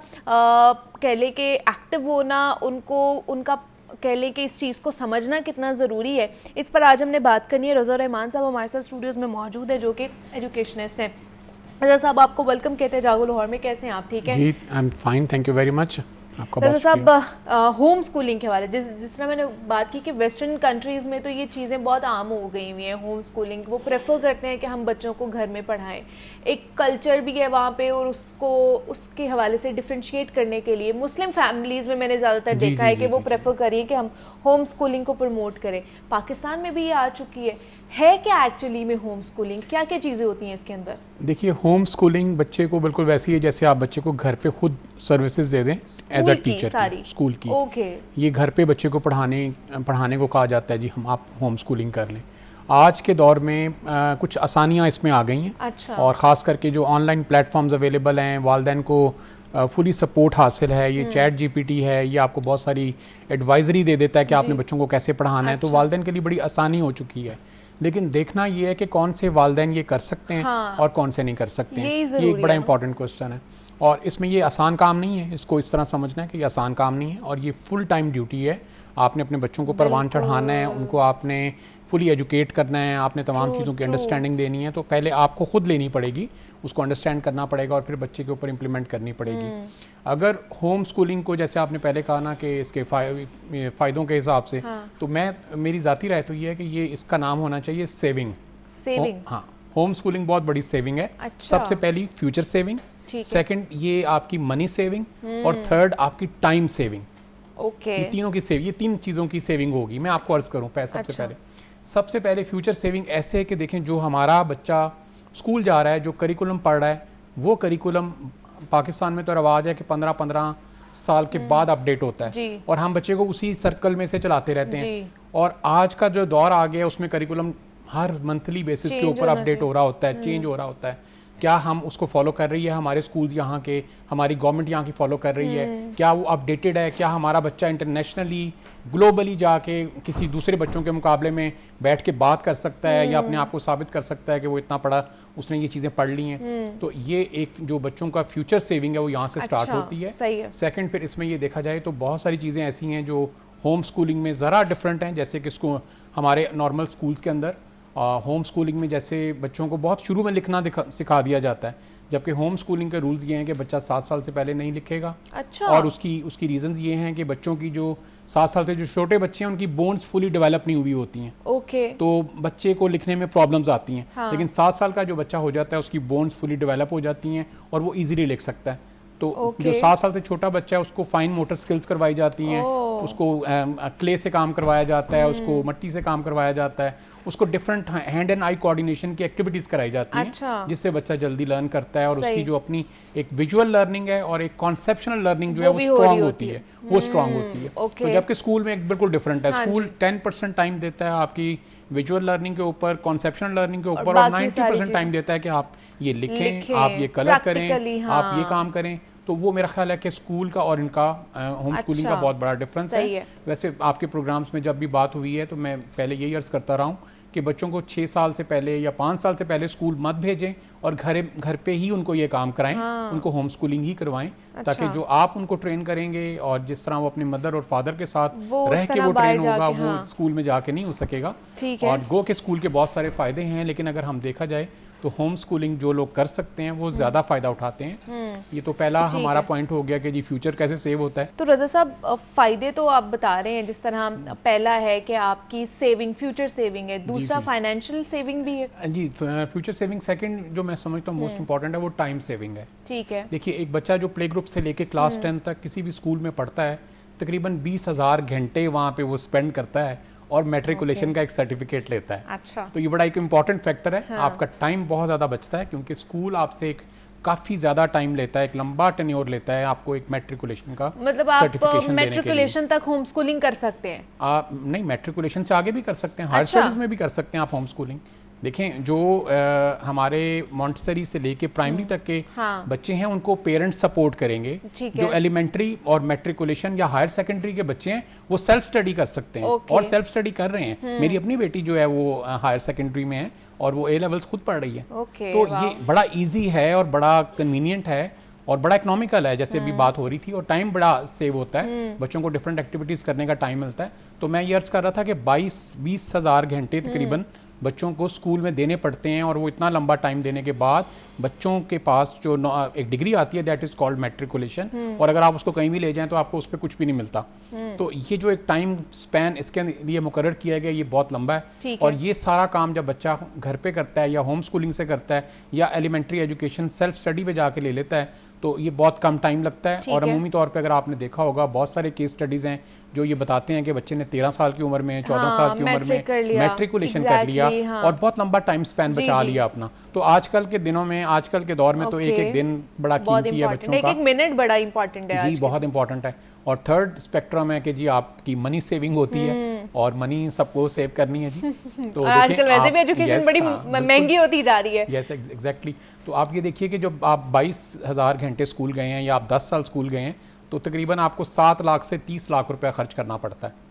[SPEAKER 1] कह ले कि एक्टिव होना, उनको उनका कह लें कि इस चीज़ को समझना कितना ज़रूरी है, इस पर आज हमने बात करनी है। रज़ा रहमान साहब हमारे साथ स्टूडियोज़ में मौजूद है, जो कि एजुकेशनिस्ट हैं। रज़ा साहब, आपको वेलकम कहते हैं जागो लाहौर में, कैसे हैं आप? ठीक है
[SPEAKER 5] जी, I am fine, thank you very much. आपका
[SPEAKER 1] रज़ा
[SPEAKER 5] बहुत
[SPEAKER 1] साहब, होम स्कूलिंग के हवाले जिस तरह मैंने बात की कि वेस्टर्न कंट्रीज़ में तो ये चीज़ें बहुत आम हो गई हुई हैं, होम स्कूलिंग। वो प्रेफर करते हैं कि हम बच्चों को घर में पढ़ाएं, एक कल्चर भी है वहाँ पे, और उसको उसके हवाले से डिफ्रेंशिएट करने के लिए मुस्लिम फैमिलीज़ में मैंने ज़्यादातर देखा है कि वो प्रेफर करिए कि हम होम स्कूलिंग को प्रमोट करें। पाकिस्तान में भी ये आ चुकी है क्या एक्चुअली में होम स्कूलिंग? क्या क्या चीज़ें होती हैं इसके अंदर?
[SPEAKER 5] देखिए, होम स्कूलिंग बच्चे को बिल्कुल वैसी है जैसे आप बच्चे को घर पे खुद सर्विसेज दे दें एज अ टीचर, स्कूल की।
[SPEAKER 1] ओके, ये
[SPEAKER 5] घर पे बच्चे को पढ़ाने को कहा जाता है जी, हम आप होम स्कूलिंग कर लें। आज के दौर में कुछ आसानियाँ इसमें आ गई हैं।
[SPEAKER 1] अच्छा।
[SPEAKER 5] और ख़ास करके जो ऑनलाइन प्लेटफॉर्म्स अवेलेबल हैं, वालिदैन को फुली सपोर्ट हासिल है। ये चैट जीपीटी है, ये आपको बहुत सारी एडवाइजरी दे देता है कि आपने बच्चों को कैसे पढ़ाना है। तो वालिदैन के लिए बड़ी आसानी हो चुकी है। लेकिन देखना ये है कि कौन से वालिदैन ये कर सकते हैं और कौन से नहीं कर सकते हैं। ये एक बड़ा इंपॉर्टेंट क्वेश्चन है। और इसमें ये आसान काम नहीं है, इसको इस तरह समझना है कि ये आसान काम नहीं है, और ये फुल टाइम ड्यूटी है। आपने अपने बच्चों को परवान चढ़ाना है, उनको आपने फुली एजुकेट करना है, आपने तमाम चीज़ों की अंडरस्टैंडिंग देनी है। तो पहले आपको खुद लेनी पड़ेगी, उसको अंडरस्टैंड करना पड़ेगा, और फिर बच्चे के ऊपर इम्प्लीमेंट करनी पड़ेगी। अगर होम स्कूलिंग को, जैसे आपने पहले कहा ना कि इसके फ़ायदों के हिसाब से, तो मेरी ज़ाती राय तो ये है कि ये इसका नाम होना चाहिए सेविंग। हाँ, होम स्कूलिंग बहुत बड़ी सेविंग है। सबसे पहली फ्यूचर सेविंग, सेकंड ये आपकी मनी सेविंग, और थर्ड आपकी टाइम सेविंग। ये तीनों की सेविंग, ये 3 चीज़ों की सेविंग होगी। मैं आपको अर्ज करूँ सबसे पहले फ्यूचर सेविंग ऐसे है कि देखें, जो हमारा बच्चा स्कूल जा रहा है, जो करिकुलम पढ़ रहा है, वो करिकुलम पाकिस्तान में तो रवाज है कि 15 साल के बाद अपडेट होता है, और हम बच्चे को उसी सर्कल में से चलाते रहते हैं। और आज का जो दौर आ गया है, उसमें करिकुलम हर मंथली बेसिस के ऊपर अपडेट हो रहा होता है, चेंज हो रहा होता है। क्या हम उसको फॉलो कर रही है हमारे स्कूल यहाँ के, हमारी गवर्नमेंट यहाँ की फॉलो कर रही है? क्या वो अपडेटेड है? क्या हमारा बच्चा इंटरनेशनली, ग्लोबली जाके किसी दूसरे बच्चों के मुकाबले में बैठ के बात कर सकता है, या अपने आप को साबित कर सकता है कि वो इतना पढ़ा, उसने ये चीज़ें पढ़ ली हैं? तो ये एक जो बच्चों का फ्यूचर सेविंग है, वो यहाँ से स्टार्ट होती है। सेकेंड, फिर इसमें ये देखा जाए तो बहुत सारी चीज़ें ऐसी हैं जो होम स्कूलिंग में ज़रा डिफरेंट हैं। जैसे कि इसको हमारे नॉर्मल स्कूल्स के अंदर होम स्कूलिंग में जैसे बच्चों को बहुत शुरू में लिखना सिखा दिया जाता है, जबकि होम स्कूलिंग के रूल्स ये हैं कि बच्चा 7 साल से पहले नहीं लिखेगा। अच्छा। और उसकी रीजंस ये हैं कि बच्चों की जो 7 साल से जो छोटे बच्चे हैं, उनकी बोन्स फुली डेवलप नहीं हुई होती हैं।
[SPEAKER 1] ओके।
[SPEAKER 5] तो बच्चे को लिखने में प्रॉब्लम्स आती हैं। हाँ। लेकिन 7 साल का जो बच्चा हो जाता है, उसकी बोन्स फुली डेवलप हो जाती हैं और वो ईजिली लिख सकता है। तो जो 7 साल से छोटा बच्चा है, उसको फाइन मोटर स्किल्स करवाई जाती हैं, उसको क्ले से काम करवाया जाता है, उसको मिट्टी से काम करवाया जाता है, उसको different hand and eye coordination की एक्टिविटीज़ कराई जाती हैं, जिससे बच्चा जल्दी लर्न करता है। और उसकी जो अपनी एक विजुअल लर्निंग है और एक कॉन्सेप्शनल लर्निंग जो है वो स्ट्रांग होती है, वो स्ट्रांग होती है। तो जबकि स्कूल में एक बिल्कुल डिफरेंट है। स्कूल 10% टाइम देता है आपकी विजुअल लर्निंग के ऊपर, कॉन्सेप्शनल लर्निंग के ऊपर, और 90% टाइम देता है कि आप ये लिखें, आप ये कलर करें, आप ये काम करें। तो वो मेरा ख्याल है कि स्कूल का और इनका होम स्कूलिंग का बहुत बड़ा डिफरेंस है। वैसे आपके प्रोग्राम्स में जब भी बात हुई है, तो मैं पहले यही अर्ज करता रहा हूँ कि बच्चों को 6 साल से पहले या 5 साल से पहले स्कूल मत भेजें, और घर पे ही उनको ये काम कराएं। उनको होम स्कूलिंग ही करवाएं, ताकि जो आप उनको ट्रेन करेंगे, और जिस तरह वो अपने मदर और फादर के साथ रह के वो ट्रेन होगा, वो स्कूल में जाके नहीं हो सकेगा। और गो के स्कूल के बहुत सारे फ़ायदे हैं, लेकिन अगर हम देखा जाए तो होम स्कूलिंग जो लोग कर सकते हैं वो ज़्यादा फ़ायदा उठाते हैं। ये तो पहला हमारा पॉइंट हो गया कि जी फ्यूचर कैसे सेव होता है।
[SPEAKER 1] तो रज़ा साहब, फ़ायदे तो आप बता रहे हैं, जिस तरह पहला है कि आपकी सेविंग, फ्यूचर सेविंग है, दूसरा फाइनेंशियल सेविंग भी है।
[SPEAKER 5] जी, फ्यूचर सेविंग सेकंड जो मैं समझता हूँ मोस्ट इंपॉर्टेंट है, वो टाइम सेविंग है।
[SPEAKER 1] ठीक है।
[SPEAKER 5] देखिए, एक बच्चा जो प्ले ग्रुप से लेके क्लास 10 तक किसी भी स्कूल में पढ़ता है, तकरीबन 20,000 घंटे वहाँ पे वो स्पेंड करता है, और मैट्रिकुलेशन का एक सर्टिफिकेट लेता है।
[SPEAKER 1] अच्छा।
[SPEAKER 5] तो ये बड़ा एक इम्पॉर्टेंट फैक्टर है। हाँ। आपका टाइम बहुत ज़्यादा बचता है, क्योंकि स्कूल आपसे एक काफ़ी ज़्यादा टाइम लेता है, एक लंबा टेन्योर लेता है आपको एक मैट्रिकुलेशन का।
[SPEAKER 1] मतलब आप मैट्रिकुलेशन तक होम स्कूलिंग कर सकते हैं?
[SPEAKER 5] आप नहीं, मैट्रिकुलेशन से आगे भी कर सकते हैं, हायर स्टडीज़ में भी कर सकते हैं आप होम स्कूलिंग। देखें, जो हमारे मॉन्टेसरी से लेके प्राइमरी तक के बच्चे हैं, उनको पेरेंट्स सपोर्ट करेंगे। जो एलिमेंट्री और मैट्रिकुलेशन या हायर सेकेंडरी के बच्चे हैं, वो सेल्फ स्टडी कर सकते हैं, और सेल्फ स्टडी कर रहे हैं। मेरी अपनी बेटी जो है वो हायर सेकेंडरी में है, और वो A लेवल्स खुद पढ़ रही है। तो ये बड़ा इजी है और बड़ा कन्वीनियंट है। और बड़ा इकोनॉमिकल है, जैसे अभी बात हो रही थी, और टाइम बड़ा सेव होता है, बच्चों को डिफरेंट एक्टिविटीज़ करने का टाइम मिलता है। तो मैं ये अर्ज़ कर रहा था कि 22-20 हज़ार घंटे तकरीबन बच्चों को स्कूल में देने पड़ते हैं, और वो इतना लंबा टाइम देने के बाद बच्चों के पास जो एक डिग्री आती है दैट इज़ कॉल्ड मैट्रिकुलेशन, और अगर आप उसको कहीं भी ले जाएं तो आपको उस पर कुछ भी नहीं मिलता। तो ये जो एक टाइम स्पैन इसके लिए मुकर्रर किया गया, ये बहुत लंबा है। और ये सारा काम जब बच्चा घर पे करता है या होम स्कूलिंग से करता है या एलिमेंट्री एजुकेशन सेल्फ स्टडी पे जाके ले लेता है, तो ये बहुत कम टाइम लगता है। और अमूमी तौर पे अगर आपने देखा होगा, बहुत सारे केस स्टडीज़ हैं जो ये बताते हैं कि बच्चे ने 13 साल की उम्र में, 14 साल की उम्र में मैट्रिकुलेशन कर लिया और बहुत लंबा टाइम स्पैन बचा लिया अपना। तो आजकल के दिनों में, आजकल के दौर में तो एक एक दिन बड़ा कीमती है बच्चों का,
[SPEAKER 1] एक मिनट बड़ा इंपॉर्टेंट है
[SPEAKER 5] जी, बहुत इंपॉर्टेंट है। और थर्ड स्पेक्ट्रम है कि जी आपकी मनी सेविंग होती है, और मनी सबको सेव करनी है जी। तो
[SPEAKER 1] आजकल वैसे भी एजुकेशन बड़ी महंगी होती जा रही है।
[SPEAKER 5] Yes, exactly. तो आप ये देखिए कि जब आप 22,000 घंटे स्कूल गए हैं या आप 10 साल स्कूल गए हैं, तो तकरीबन आपको 7 लाख से 30 लाख रुपया खर्च करना पड़ता है।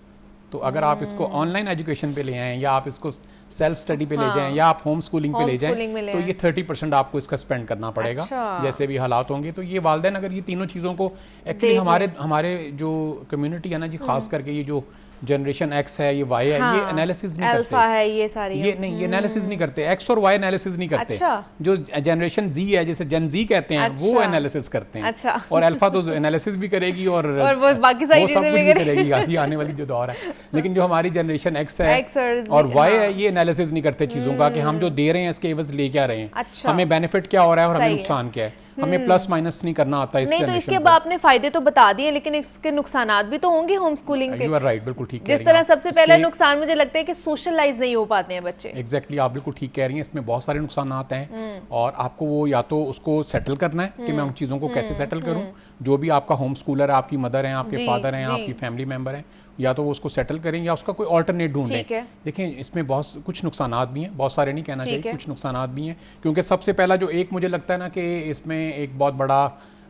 [SPEAKER 5] तो अगर आप इसको ऑनलाइन एजुकेशन पे ले आएँ, या आप इसको सेल्फ स्टडी पे ले जाएं, या आप होम स्कूलिंग पे ले जाएं, तो ये 30% आपको इसका स्पेंड करना पड़ेगा। जैसे भी हालात होंगे। तो ये वालिदैन अगर ये तीनों चीज़ों को एक्चुअली हमारे जो कम्युनिटी है ना जी, खास करके ये जो जनरेशन एक्स है, ये वाई है, ये एनालिसिस नहीं करते,
[SPEAKER 1] अल्फा है, ये सारी
[SPEAKER 5] ये नहीं, ये एनालिसिस नहीं करते, एक्स और वाई एनालिसिस नहीं करते। जो जनरेशन जी है, जिसे जन जी कहते हैं, वो एनालिसिस करते हैं। और अल्फा तो एनालिसिस भी करेगी और
[SPEAKER 1] वो बाकी सारी चीजें भी
[SPEAKER 5] करेगी आने वाली जो दौर है। लेकिन जो हमारी जनरेशन एक्स है और वाई है, ये एनालिसिस नहीं करते चीज़ों का कि हम जो दे रहे हैं इसके एवज ले क्या रहे हैं, हमें बेनिफिट क्या हो रहा है और हमें नुकसान क्या है। हमें प्लस माइनस नहीं करना आता है।
[SPEAKER 1] नहीं, तो इसके बाद आपने फायदे तो बता दिए, लेकिन इसके नुकसानात भी तो होंगे होम स्कूलिंग के।
[SPEAKER 5] यू आर राइट, बिल्कुल ठीक।
[SPEAKER 1] जिस तरह सबसे पहला नुकसान मुझे लगता है कि सोशलाइज नहीं हो पाते हैं बच्चे।
[SPEAKER 5] एग्जैक्टली, आप बिल्कुल ठीक कह रही हैं। इसमें बहुत सारे नुकसान हैं, और आपको वो या तो उसको सेटल करना है कि मैं उन चीज़ों को कैसे सेटल करूँ। जो भी आपका होम स्कूलर है, आपकी मदर हैं, आपके फादर हैं, आपकी फैमिली मेम्बर हैं, या तो वो उसको सेटल करें या उसका कोई ऑल्टरनेट ढूंढें। देखिए, इसमें बहुत कुछ नुकसानात भी हैं, बहुत सारे नहीं कहना चाहिए, कुछ नुकसानात भी हैं। क्योंकि सबसे पहला जो एक मुझे लगता है ना कि इसमें एक बहुत बड़ा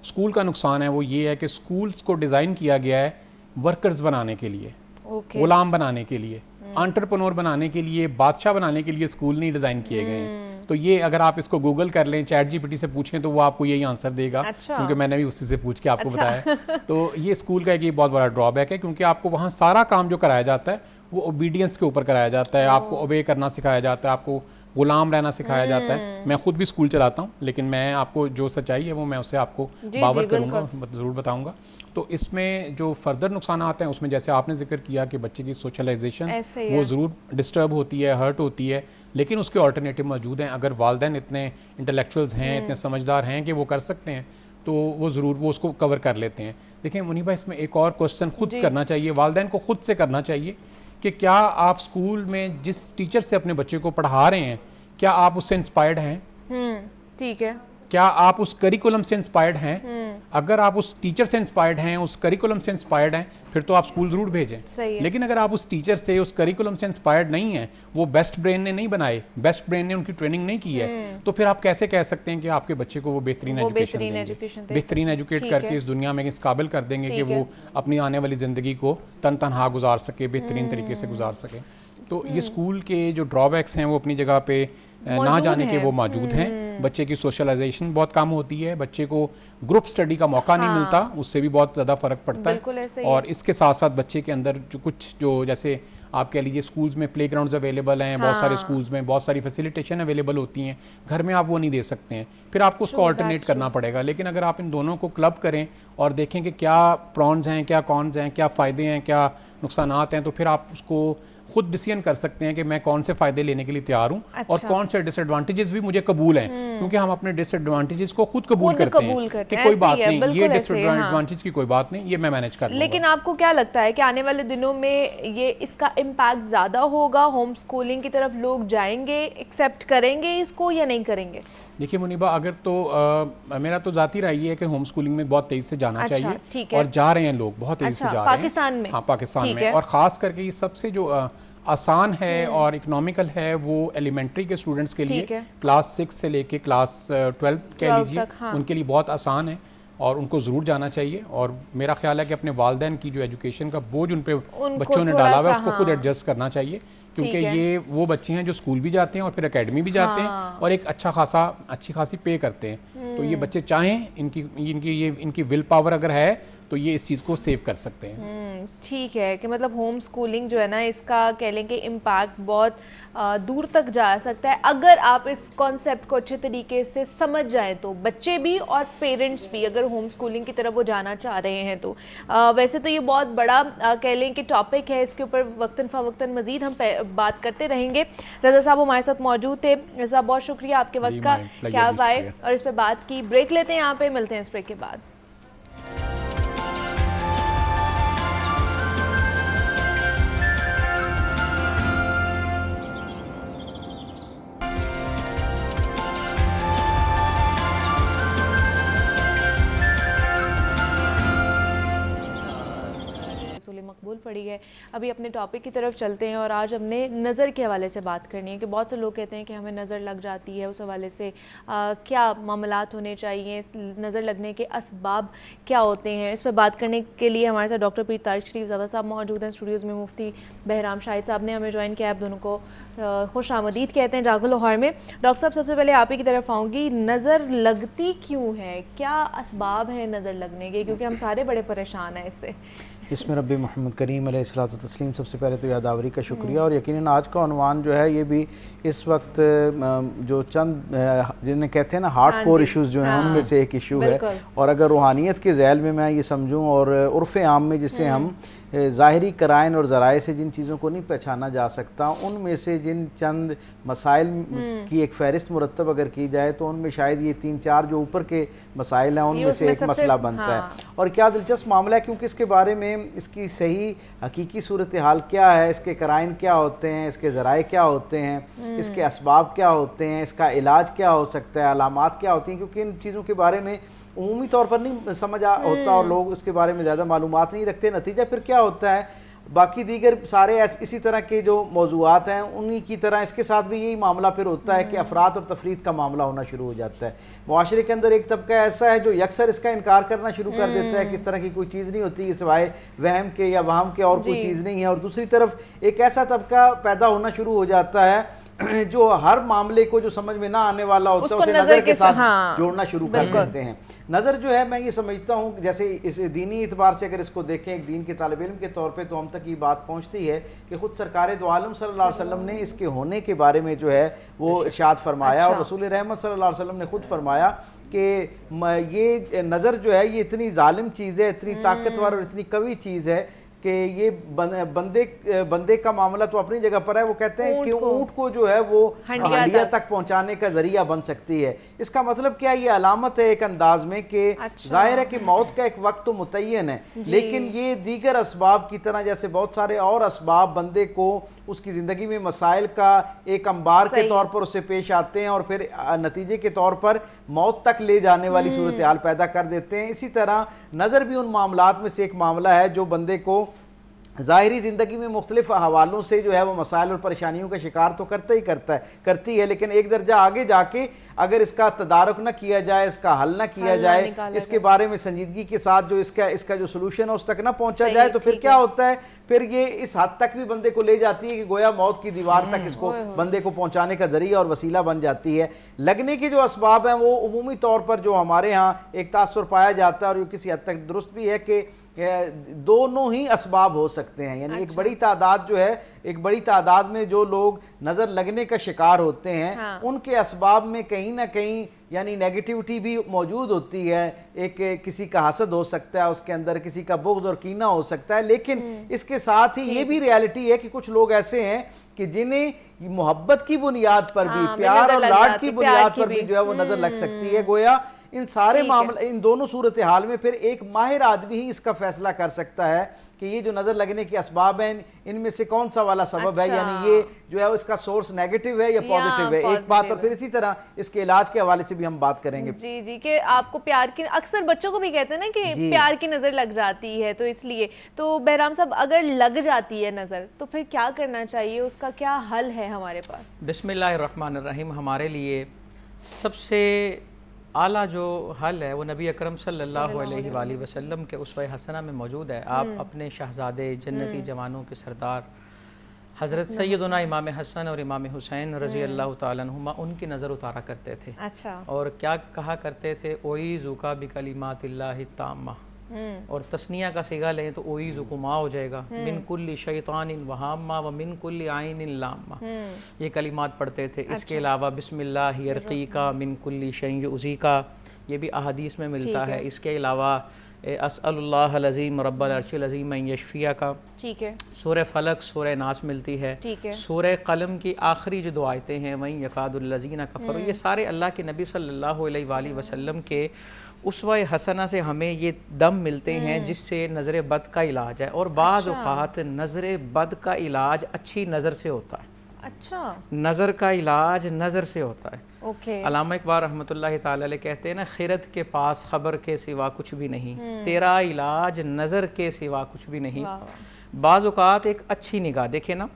[SPEAKER 5] स्कूल का नुकसान है, वो ये है कि स्कूल्स को डिज़ाइन किया गया है वर्कर्स बनाने के लिए, गुलाम बनाने के लिए, एंटरप्रेन्योर बनाने के लिए, बादशाह बनाने के लिए स्कूल नहीं डिज़ाइन किए गए हैं। तो ये अगर आप इसको गूगल कर लें, चैट जीपीटी से पूछें, तो वो आपको यही आंसर देगा। क्योंकि मैंने भी उसी से पूछ के आपको बताया। तो ये स्कूल का एक बहुत बड़ा ड्रॉबैक है, क्योंकि आपको वहाँ सारा काम जो कराया जाता है वो ओबीडियंस के ऊपर कराया जाता है, आपको ओबे करना सिखाया जाता है, आपको गुलाम रहना सिखाया जाता है। मैं खुद भी स्कूल चलाता हूँ, लेकिन मैं आपको जो सच्चाई है वो मैं उससे आपको बावर करूँगा, ज़रूर बताऊँगा। तो इसमें जो फर्दर नुकसान आते हैं, उसमें जैसे आपने जिक्र किया कि बच्चे की सोशलाइजेशन वो ज़रूर डिस्टर्ब होती है, हर्ट होती है, लेकिन उसके ऑल्टरनेटिव मौजूद हैं। अगर वालिदैन इतने इंटेलेक्चुअल्स हैं, इतने समझदार हैं कि वो कर सकते हैं, तो वो ज़रूर वो उसको कवर कर लेते हैं। देखिए मुनीबा, इसमें एक और क्वेश्चन खुद करना चाहिए, वालिदैन को खुद से करना चाहिए कि क्या आप स्कूल में जिस टीचर से अपने बच्चे को पढ़ा रहे हैं, क्या आप उससे इंस्पायर्ड हैं?
[SPEAKER 1] ठीक है।
[SPEAKER 5] क्या आप उस करिकुलम से इंस्पायर्ड हैं? अगर आप उस टीचर से इंस्पायर्ड हैं, उस करिकुलम से इंस्पायर्ड हैं, फिर तो आप स्कूल जरूर भेजें।
[SPEAKER 1] सही है।
[SPEAKER 5] लेकिन अगर आप उस टीचर से, उस करिकुलम से इंस्पायर्ड नहीं हैं, वो बेस्ट ब्रेन ने नहीं बनाए, बेस्ट ब्रेन ने उनकी ट्रेनिंग नहीं की है, तो फिर आप कैसे कह सकते हैं कि आपके बच्चे को वो बेहतरीन एजुकेशन देंगे, बेहतरीन एजुकेट करके इस दुनिया में इस काबिल कर देंगे कि वो अपनी आने वाली ज़िंदगी को तन तनहा गुजार सके, बेहतरीन तरीके से गुजार सके। तो ये स्कूल के जो ड्रॉबैक्स हैं वो अपनी जगह पे ना जाने के वो मौजूद हैं। बच्चे की सोशलाइजेशन बहुत कम होती है, बच्चे को ग्रुप स्टडी का मौका नहीं मिलता, उससे भी बहुत ज़्यादा फ़र्क पड़ता है। और इसके साथ साथ बच्चे के अंदर जो कुछ जो जैसे आप कह लीजिए स्कूल्स में प्ले ग्राउंड्स अवेलेबल हैं, बहुत सारे स्कूल्स में बहुत सारी फैसिलिटेशन अवेलेबल होती हैं, घर में आप वो नहीं दे सकते हैं, फिर आपको उसको ऑल्टरनेट करना पड़ेगा। लेकिन अगर आप इन दोनों को क्लब करें और देखें कि क्या प्रॉन्स हैं, क्या कॉन्स हैं, क्या फ़ायदे हैं, क्या नुकसानात हैं, तो फिर आप उसको खुद डिसीजन कर सकते हैं कि मैं कौन से फायदे लेने के लिए तैयार हूं और कौन से डिसएडवांटेजेस भी मुझे कबूल हैं, क्योंकि हम अपने डिसएडवांटेजेस को खुद कबूल करते हैं कि कोई बात नहीं, ये डिसएडवांटेज की कोई बात नहीं, ये मैं मैनेज कर लूंगा।
[SPEAKER 1] लेकिन आपको क्या लगता है कि आने वाले दिनों में ये इसका इम्पैक्ट ज्यादा होगा, होम स्कूलिंग की तरफ लोग जाएंगे, एक्सेप्ट करेंगे इसको या नहीं करेंगे?
[SPEAKER 5] देखिए मुनीबा, अगर तो मेरा तो ज़ाती राय ये है कि होम स्कूलिंग में बहुत तेज़ी से जाना चाहिए, और जा रहे हैं लोग, बहुत तेज़ी से जा रहे हैं
[SPEAKER 1] पाकिस्तान में।
[SPEAKER 5] हाँ, पाकिस्तान में। और ख़ास करके ये सबसे जो आसान है और इकोनॉमिकल है वो एलिमेंट्री के स्टूडेंट्स के लिए, क्लास 6 से लेके क्लास 12 कह लीजिए, उनके लिए बहुत आसान है और उनको ज़रूर जाना चाहिए। और मेरा ख्याल है कि अपने वालिदैन की जो एजुकेशन का बोझ उन पे बच्चों ने डाला हुआ है उसको खुद एडजस्ट करना चाहिए, क्योंकि ये वो बच्चे हैं जो स्कूल भी जाते हैं और फिर एकेडमी भी जाते हैं और एक अच्छी खासी पे करते हैं। तो ये बच्चे चाहें, इनकी विल पावर अगर है तो ये इस चीज़ को सेव कर सकते हैं।
[SPEAKER 1] ठीक है कि मतलब होम स्कूलिंग जो है ना, इसका कह लें कि इम्पैक्ट बहुत दूर तक जा सकता है अगर आप इस कॉन्सेप्ट को अच्छे तरीके से समझ जाएं तो। बच्चे भी और पेरेंट्स भी अगर होम स्कूलिंग की तरफ वो जाना चाह रहे हैं तो। वैसे तो ये बहुत बड़ा कह लें कि टॉपिक है, इसके ऊपर वक्तन फ़वक्तन मज़ीद हम बात करते रहेंगे। रज़ा साहब हमारे साथ मौजूद थे। रज़ा, बहुत शुक्रिया आपके वक्त का, क्या आप आए और इस पर बात की। ब्रेक लेते हैं यहाँ पे, मिलते हैं इस ब्रेक के बाद। मकबूल पड़ी है। अभी अपने टॉपिक की तरफ चलते हैं और आज हमने नज़र के हवाले से बात करनी है कि बहुत से लोग कहते हैं कि हमें नज़र लग जाती है, उस हवाले से क्या मामलात होने चाहिए, नज़र लगने के असबाब क्या होते हैं। इस पर बात करने के लिए हमारे साथ डॉक्टर पीर तारिक शरीफ ज़ादा साहब मौजूद हैं स्टूडियोज़ में। मुफ्ती बहराम शाहिद साहब ने हमें ज्वाइन किया है। आप दोनों को खुश आमदीद कहते हैं जागो लाहौर में। डॉक्टर साहब, सबसे पहले आप ही की तरफ आऊँगी, नज़र लगती क्यों है, क्या असबाब हैं नज़र लगने के, क्योंकि हम सारे बड़े परेशान हैं इससे।
[SPEAKER 6] इसमें रब्बी मोहम्मद करीम अलैहिस्सलातु तस्लीम, सबसे पहले तो यादावरी का शुक्रिया। और यकीनन आज का उन्वान जो है ये भी इस वक्त जो चंद जिन्हें कहते हैं ना हार्ड कोर इशूज़ जो हैं उनमें से एक इशू है। और अगर रूहानियत के ज़ैल में मैं ये समझूं और उर्फ़ आम में जिसे हम ज़ाहिरी कराइन और ज़राए से जिन चीज़ों को नहीं पहचाना जा सकता, उनमें से जिन चंद मसाइल की एक फ़हरिस्त मुरतब अगर की जाए तो उनमें शायद ये 3-4 जो ऊपर के मसाइल हैं उनमें से एक मसला बनता है। और क्या दिलचस्प मामला है, क्योंकि इसके बारे में इसकी सही हकीकी सूरत हाल क्या है, इसके कराइन क्या होते हैं, इसके ज़राए क्या होते हैं, इसके असबाब क्या होते हैं, इसका इलाज क्या हो सकता है, अलामात क्या होती हैं, क्योंकि इन चीज़ों के बारे में उमूमी तौर पर नहीं समझ होता और लोग उसके बारे में ज़्यादा मालूमात नहीं रखते। नतीजा फिर क्या होता है, बाकी दीगर सारे इसी तरह के जो मौज़ूआत हैं उन्हीं की तरह इसके साथ भी यही मामला फिर होता है कि अफरात और तफरीत का मामला होना शुरू हो जाता है। मुआशरे के अंदर एक तबका ऐसा है जो यकसर इसका इनकार करना शुरू कर देता है कि इस तरह की कोई चीज़ नहीं होती सिवाय वहम के या वहम के, और कोई चीज़ नहीं है। और दूसरी तरफ एक ऐसा तबका पैदा होना शुरू हो जाता है जो हर मामले को जो समझ में ना आने वाला होता है उसे नज़र के साथ जोड़ना शुरू कर देते हैं। नज़र जो है, मैं ये समझता हूँ जैसे इस दीनी एतबार से अगर इसको देखें एक दीन के तालिब इल्म के तौर पे, तो हम तक ये बात पहुँचती है कि ख़ुद सरकार दो आलम सल्लल्लाहु अलैहि वसल्लम ने इसके होने के बारे में जो है वो इरशाद फरमाया। और रसूल रहमत सल्लल्लाहु अलैहि वसल्लम ने खुद फरमाया कि ये नज़र जो है ये इतनी जालिम चीज़ है, इतनी ताकतवर और इतनी कवी चीज़ है कि ये बंदे का मामला तो अपनी जगह पर है। वो कहते हैं कि ऊंट को जो है वो हंडिया तक पहुंचाने का जरिया बन सकती है। इसका मतलब क्या, ये अलामत है एक अंदाज में कि जाहिर है कि मौत का एक वक्त तो मुतय्यन है, लेकिन ये दीगर असबाब की तरह जैसे बहुत सारे और असबाब बंदे को उसकी ज़िंदगी में मसाइल का एक अंबार के तौर पर उससे पेश आते हैं और फिर नतीजे के तौर पर मौत तक ले जाने वाली सूरत हाल पैदा कर देते हैं। इसी तरह नज़र भी उन मामलात में से एक मामला है जो बंदे को ज़ाहिरी ज़िंदगी में मुख्तलिफ हवालों से जो है वो मसाइल और परेशानियों का शिकार तो करती है, लेकिन एक दर्जा आगे जाके अगर इसका तदारुक न किया जाए, इसका हल न किया जाए, इसके बारे में संजीदगी के साथ जो इसका जो सोल्यूशन है उस तक ना पहुंचा जाए, तो फिर क्या होता है, फिर ये इस हद तक भी बंदे को ले जाती है कि गोया मौत की दीवार तक इसको बंदे को पहुंचाने का जरिया और वसीला बन जाती है। लगने के जो असबाब हैं वो उमूमी तौर पर जो हमारे यहाँ एक तासुर पाया जाता है और ये किसी हद तक दुरुस्त भी है कि दोनों ही असबाब हो सकते हैं। यानी एक बड़ी तादाद जो है, एक बड़ी तादाद में जो लोग नज़र लगने का शिकार होते हैं उनके असबाब में कहीं ना कहीं यानी नेगेटिविटी भी मौजूद होती है। एक किसी का हसद हो सकता है, उसके अंदर किसी का बुग़्ज़ और कीना हो सकता है, लेकिन इसके साथ ही ये भी रियलिटी है कि कुछ लोग ऐसे हैं कि जिन्हें मोहब्बत की बुनियाद पर भी, प्यार और लाड की बुनियाद पर भी जो है वो नज़र लग सकती है। गोया इन सारे मामले, इन दोनों सूरत हाल में फिर एक माहिर आदमी ही इसका फैसला कर सकता है कि ये जो नज़र लगने के असबाब हैं इनमें से कौन सा वाला सबब है, यानी ये जो है इसका सोर्स नेगेटिव है या पॉजिटिव है, एक बात। और फिर इसी तरह इसके इलाज के हवाले से भी हम बात करेंगे।
[SPEAKER 1] जी जी, कि आपको प्यार की, अक्सर बच्चों को भी कहते हैं ना कि प्यार की नज़र लग जाती है, तो इसलिए तो बहराम साहब अगर लग जाती है नज़र तो फिर क्या करना चाहिए, उसका क्या हल है हमारे पास?
[SPEAKER 7] बिस्मिल्लाहिर्रहमानिर्रहीम। हमारे लिए सबसे आला जो हल है वो नबी अकरम सल्लल्लाहु अलैहि वसल्लम के उसवा हसना में मौजूद है। आप अपने शहजादे जन्नती जवानों के सरदार हज़रत सैयदना इमाम हसन और इमाम हुसैन रज़ी अल्लाह ताला अन्हुमा उनकी नज़र उतारा करते थे।
[SPEAKER 1] अच्छा।
[SPEAKER 7] और क्या कहा करते थे, ओई ज़ुका बिकलिमातिल्लाहि ताम्मा, और तस्निया का सिगा लें तो ओई ज़ुकुमा हो जाएगा, मिन कुल्ली शैतानिन वहाम्मा व मिन कुल्ली आइनिन लाम्मा, ये कलिमात पढ़ते थे। इसके अलावा बिस्मिल्लाहि यरक़ीका मिन कुल्ली शैइन युज़ीका, ये भी अहादीस में मिलता है। इसके अलावा अस्अलुल्लाहल अज़ीम रब्बल अर्शिल अज़ीम अन यशफिया का, ठीक है। सूरह फलक, सूरह नास मिलती है, ठीक है। सूरह कलम की आखिरी जो दो आयतें हैं वहीं यकादुल्लज़ीना कफ़रू, ये सारे अल्लाह के नबी सल्लल्लाहु अलैहि वसल्लम के उस्वा हसना से हमें ये दम मिलते हैं जिससे नज़र बद का इलाज है। और बाज़ औक़ात नज़र बद का इलाज अच्छी नज़र से होता है।
[SPEAKER 1] अच्छा,
[SPEAKER 7] नज़र का इलाज नज़र से होता है।
[SPEAKER 1] ओके।
[SPEAKER 7] अल्लामा इकबाल रहमतुल्लाहि ताला अलैह कहते हैं ना, खिरत के पास खबर के सिवा कुछ भी नहीं, तेरा इलाज नज़र के सिवा कुछ भी नहीं। बाज़ औक़ात एक अच्छी निगाह, देखे ना,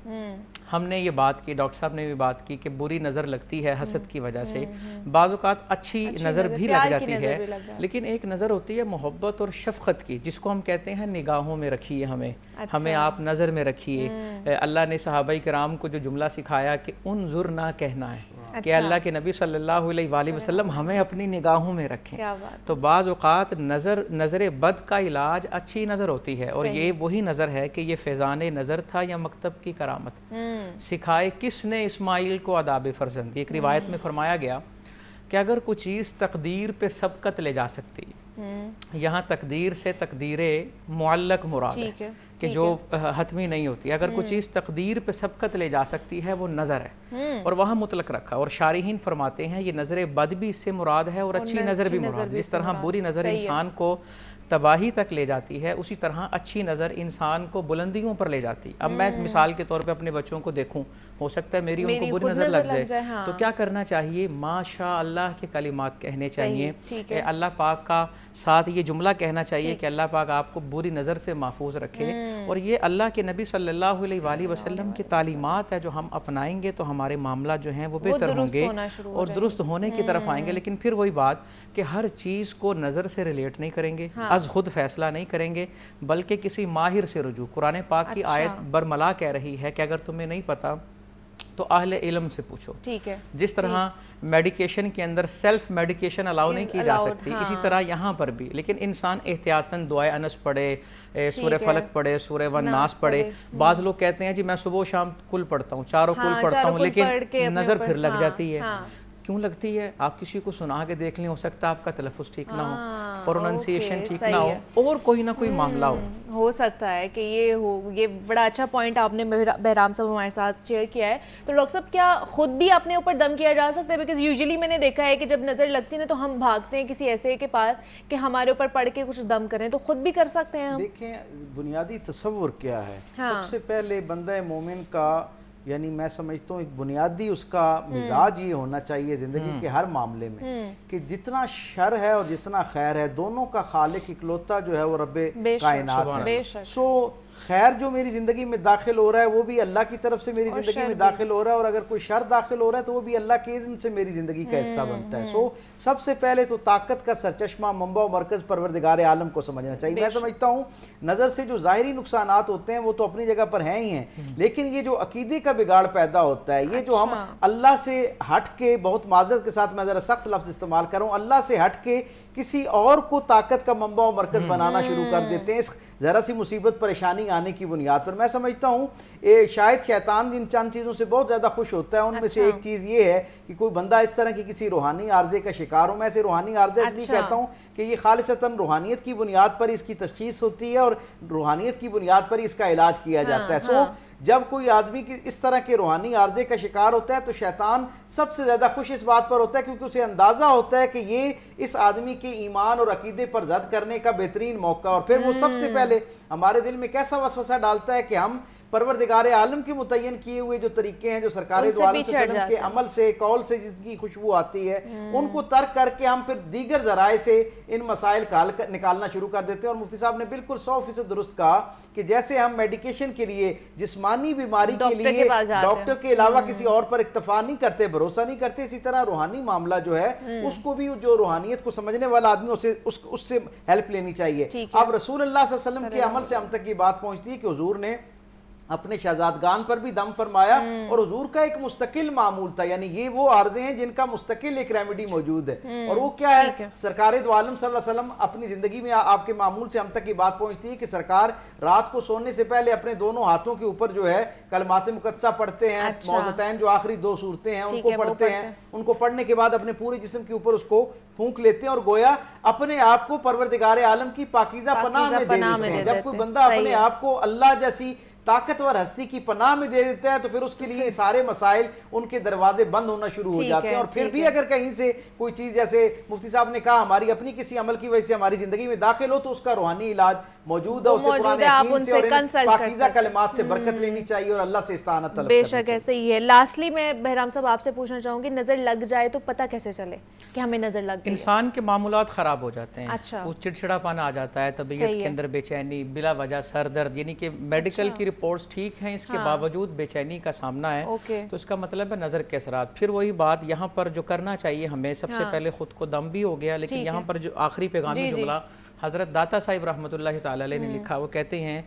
[SPEAKER 7] हमने ये बात की, डॉक्टर साहब ने भी बात की कि बुरी नज़र लगती है हसद की वजह से, बाज़ औक़ात अच्छी नज़र भी लग जाती है, लेकिन एक नज़र होती है मोहब्बत और शफ़क़त की, जिसको हम कहते हैं निगाहों में रखिए हमें, हमें आप नज़र में रखिए। अल्लाह ने सहाबाई किराम को जो जुमला सिखाया कि उन्ज़ुर ना कहना है, कि अल्लाह के नबी सल्लल्लाहु अलैहि वसल्लम हमें अपनी निगाहों में रखें। तो बाज़ औक़ात नज़र बद का इलाज अच्छी नज़र होती है, और ये वही नज़र है कि ये फैज़ान नज़र था या मकतब की करामत। सिखाए किसने इस्माइल को आदाब फ़र्जंद, एक रिवायत में फरमाया गया कि अगर कोई चीज़ तकदीर पे सबकत ले जा सकती है, यहाँ तकदीर से तकदीर मुअल्लक मुराद है कि जो हतमी नहीं होती, अगर कोई चीज़ तकदीर पे सबकत ले जा सकती है वो नज़र है, और वहाँ मुतलक रखा। और शारिहीन फरमाते हैं ये नज़र बद भी इससे मुराद है और अच्छी नज़र भी मुराद। जिस तरह बुरी नज़र इंसान को तबाही तक ले जाती है, उसी तरह अच्छी नज़र इंसान को बुलंदियों पर ले जाती। अब मैं मिसाल के तौर पे अपने बच्चों को देखूं, हो सकता है मेरी उनको बुरी नज़र लग जाए, हाँ। तो क्या करना चाहिए, माशा अल्लाह के कलिमात कहने चाहिए, अल्लाह पाक का साथ ये जुमला कहना चाहिए कि अल्लाह पाक आपको बुरी नज़र से महफूज रखे। और ये अल्लाह के नबी सल्लल्लाहु अलैहि वसल्लम की तालीमात है, जो हम अपनाएंगे तो हमारे मामला जो हैं वो बेहतर होंगे और दुरुस्त होने की तरफ आएंगे। लेकिन फिर वही बात कि हर चीज़ को नज़र से रिलेट नहीं करेंगे, खुद फैसला नहीं करेंगे, बल्कि किसी माहिर से रुजू। कुरान पाक की आयत बरमला कह रही है कि अगर तुम्हें नहीं पता तो अहले इल्म से पूछो, ठीक है। जिस तरह मेडिकेशन के अंदर सेल्फ मेडिकेशन अलाउ नहीं की जा सकती, इसी तरह यहाँ पर भी। लेकिन इंसान एहतियातन दुआए अनस पढ़े, सूरह फलक पढ़े, सूरह वन नास पढ़े। बाज़ लोग कहते हैं जी मैं सुबह शाम कुल पढ़ता हूँ, चारों कुल पढ़ता हूँ, लेकिन नज़र फिर लग जाती है। क्यों लगती है? आप किसी को सुना के देख लें, हो सकता है आपका तलफ़ुज़ ठीक ना हो, प्रोनाउंसिएशन ठीक ना हो, और कोई ना कोई मामला
[SPEAKER 1] हो सकता है कि ये हो। ये बड़ा अच्छा पॉइंट आपने बहराम साहब हमारे साथ शेयर किया है। तो डॉक्टर साहब क्या खुद भी अपने ऊपर दम किया जा सकता है? बिकॉज यूजुअली मैंने देखा है कि जब नज़र लगती है ना तो हम भागते हैं किसी ऐसे के पास कि हमारे ऊपर पढ़ के कुछ दम करें, तो खुद भी कर सकते हैं हम?
[SPEAKER 6] देखें बुनियादी तसव्वुर क्या है। सबसे पहले बंदा मोमिन का, यानी मैं समझता हूँ एक बुनियादी उसका मिजाज ये होना चाहिए ज़िंदगी के हर मामले में कि जितना शर है और जितना खैर है, दोनों का खालिक इकलौता जो है वो रब्बे कायनात है। सो खैर जो मेरी ज़िंदगी में दाखिल हो रहा है वो भी अल्लाह की तरफ से मेरी ज़िंदगी में दाखिल हो रहा है, और अगर कोई शर दाखिल हो रहा है तो वो भी अल्लाह के इज़्न से मेरी ज़िंदगी का हिस्सा बनता है। सो सबसे पहले तो ताकत का सरचश्मा, मंबा और मरकज़ परवरदिगार आलम को समझना चाहिए। मैं समझता हूँ नज़र से जो ज़ाहिरी नुकसानात होते हैं वो तो अपनी जगह पर हैं ही हैं, लेकिन ये जो अकीदे का बिगाड़ पैदा होता है, ये जो हम अल्लाह से हट के, बहुत माजरत के साथ मैं ज़रा सख्त लफ्ज़ इस्तेमाल करूँ, अल्लाह से हट के किसी और को ताकत का मंबा और मरकज़ बनाना शुरू कर देते हैं, इस ज़रा सी मुसीबत परेशानी आने की बुनियाद पर। मैं समझता हूँ शायद शैतान जिन चंद चीज़ों से बहुत ज़्यादा खुश होता है, उनमें से एक चीज़ ये है कि कोई बंदा इस तरह की किसी रूहानी आर्जे का शिकार हो। मैं इसे रूहानी आर्जा इसलिए कहता हूँ कि ये खालिसतन रूहानियत की बुनियाद पर इसकी तशख़ीस होती है और रूहानियत की बुनियाद पर इसका इलाज किया जाता है। सो जब कोई आदमी की इस तरह के रूहानी आर्जे का शिकार होता है तो शैतान सबसे ज़्यादा खुश इस बात पर होता है क्योंकि उसे अंदाज़ा होता है कि ये इस आदमी के ईमान और अकीदे पर जद करने का बेहतरीन मौका। और फिर वो सबसे पहले हमारे दिल में कैसा वसवसा डालता है कि हम परवरदिगार आलम के मुतय्यन किए हुए जो तरीके हैं, जो सरकार दो आलम के अमल से, कौल से जिसकी खुशबू आती है, उनको तर्क करके हम फिर दीगर जराए से इन मसाइल का हल निकालना शुरू कर देते हैं। और मुफ्ती साहब ने बिल्कुल 100% दुरुस्त कहा कि जैसे हम मेडिकेशन के लिए, जिस्मानी बीमारी के लिए डॉक्टर के अलावा किसी और पर इक्तफा नहीं करते, भरोसा नहीं करते, इसी तरह रूहानी मामला जो है उसको भी जो रूहानियत को समझने वाला आदमी उससे हेल्प लेनी चाहिए। अब रसूल अल्लाह सल्लल्लाहु अलैहि वसल्लम के अमल से हम तक ये बात पहुंचती है कि हुजूर ने अपने शहजादगान पर भी दम फरमाया और हुजूर का एक मुस्तकिल मामूल था, यानी ये वो आर्ज़े हैं जिनका मुस्तकिल एक रेमेडी मौजूद है। और वो क्या है, सरकार दो आलम सल्लल्लाहु अलैहि वसल्लम अपनी ज़िंदगी में आपके मामूल से हम तक की बात पहुंचती है कि सरकार रात को सोने से पहले अपने दोनों हाथों के ऊपर जो है कलमात मुक़द्दसा पढ़ते हैं, मौज़तैन जो आखिरी 2 सूरतें हैं उनको पढ़ते हैं। उनको पढ़ने के बाद अपने पूरे जिस्म के ऊपर उसको फूंक लेते हैं और गोया अपने आप को परवरदिगार आलम की पाकीज़ा पनाह में दे देते हैं। जब कोई बंदा अपने आप को अल्लाह जैसी ताकतवर हस्ती की पनाह में दे देता है तो फिर उसके लिए सारे मसाइल, उनके दरवाजे बंद होना शुरू हो जाते हैं। और फिर भी अगर कहीं से कोई चीज़, जैसे मुफ्ती साहब ने कहा, हमारी अपनी किसी अमल की वजह से हमारी ज़िंदगी में दाखिल हो तो उसका रूहानी इलाज मौजूद है, उसे कुरान हकीम से और इन पाकीज़ा कलिमात से बरकत लेनी चाहिए और अल्लाह से इस्ताअनत तलब करनी चाहिए।
[SPEAKER 1] बेशक ऐसे ही है। लास्टली मैं बहराम साहब आपसे पूछना चाहूँगी, नज़र लग जाए तो पता कैसे चले कि हमें नज़र लग गई?
[SPEAKER 7] इंसान के मामूलात ख़राब हो जाते हैं।
[SPEAKER 1] अच्छा।
[SPEAKER 7] उस चिड़चिड़ापन आ जाता है, तबीयत के अंदर बेचैनी, बिला वजह सर दर्द, यानी कि मेडिकल की रिपोर्ट्स ठीक हैं, इसके बावजूद बेचैनी का सामना है, तो इसका मतलब है नज़र के असरात। फिर वही बात, यहाँ पर जो करना चाहिए हमें, सबसे पहले खुद को दम भी हो गया, लेकिन यहाँ पर जो आखिरी पैगामी जुमला हज़रत दाता साहिब रहमतुल्लाहि तआला अलैह ने लिखा, वो कहते हैं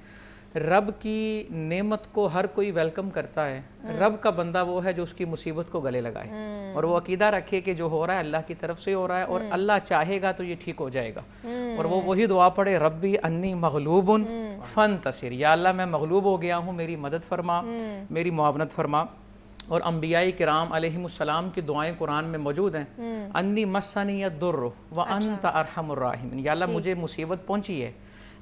[SPEAKER 7] रब की नेमत को हर कोई वेलकम करता है, रब का बंदा वो है जो उसकी मुसीबत को गले लगाए और वो अकीदा रखे कि जो हो रहा है अल्लाह की तरफ से हो रहा है और अल्लाह चाहेगा तो ये ठीक हो जाएगा। और वो वही दुआ पढ़े, रब्बी अन्नी मगलूबुन फन तसिर, या अल्लाह मैं मगलूब हो गया हूँ, मेरी मदद फरमा, मेरी मुआवनत फरमा। और अम्बियाई किराम अलैहिमुस्सलाम की दुआएं कुरान में मौजूद हैं, अन्नी मस्सनी यद्दुर्र व अंत अरहमुर राहिमीन, या अल्लाह मुझे मुसीबत पहुंची है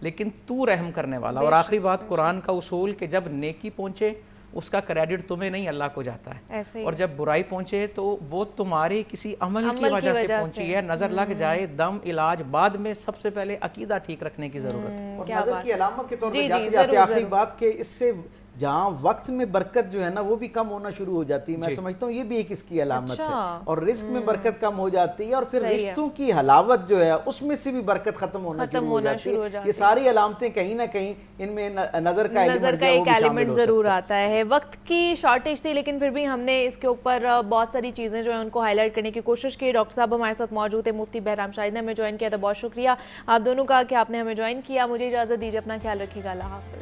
[SPEAKER 7] लेकिन तू रहम करने वाला। और आखिरी बात, कुरान का उसूल कि जब नेकी पहुंचे उसका क्रेडिट तुम्हें नहीं अल्लाह को जाता है, और जब बुराई पहुंचे तो वो तुम्हारे किसी अमल की वजह से पहुंची है। नजर लग जाए, दम इलाज बाद में, सबसे पहले अकीदा ठीक रखने की जरूरत है।
[SPEAKER 6] और नजर की अलामत के तौर पर जाते जाते आखिरी बात के इससे जहाँ वक्त में बरकत जो है ना वो भी कम होना शुरू हो जाती है, मैं समझता हूँ ये भी एक इसकी अलामत है। और रिस्क में बरकत कम हो जाती है और फिर रिश्तों की हलावत जो है उसमें से भी बरकत खत्म होना शुरू हो जाती है। ये सारी अलामतें कहीं ना कहीं इनमें नजर का
[SPEAKER 1] एक एलिमेंट जरूर आता है। वक्त की शॉर्टेज थी लेकिन फिर भी हमने इसके ऊपर बहुत सारी चीजें जो है उनको हाईलाइट करने की कोशिश की। डॉक्टर साहब हमारे साथ मौजूद है, मुफ्ती बहराम शाहिद ने हमें ज्वाइन किया था, बहुत शुक्रिया आप दोनों का कि आपने हमें ज्वाइन किया। मुझे इजाजत दीजिए, अपना ख्याल रखिएगा, अल्लाह हाफ़िज़।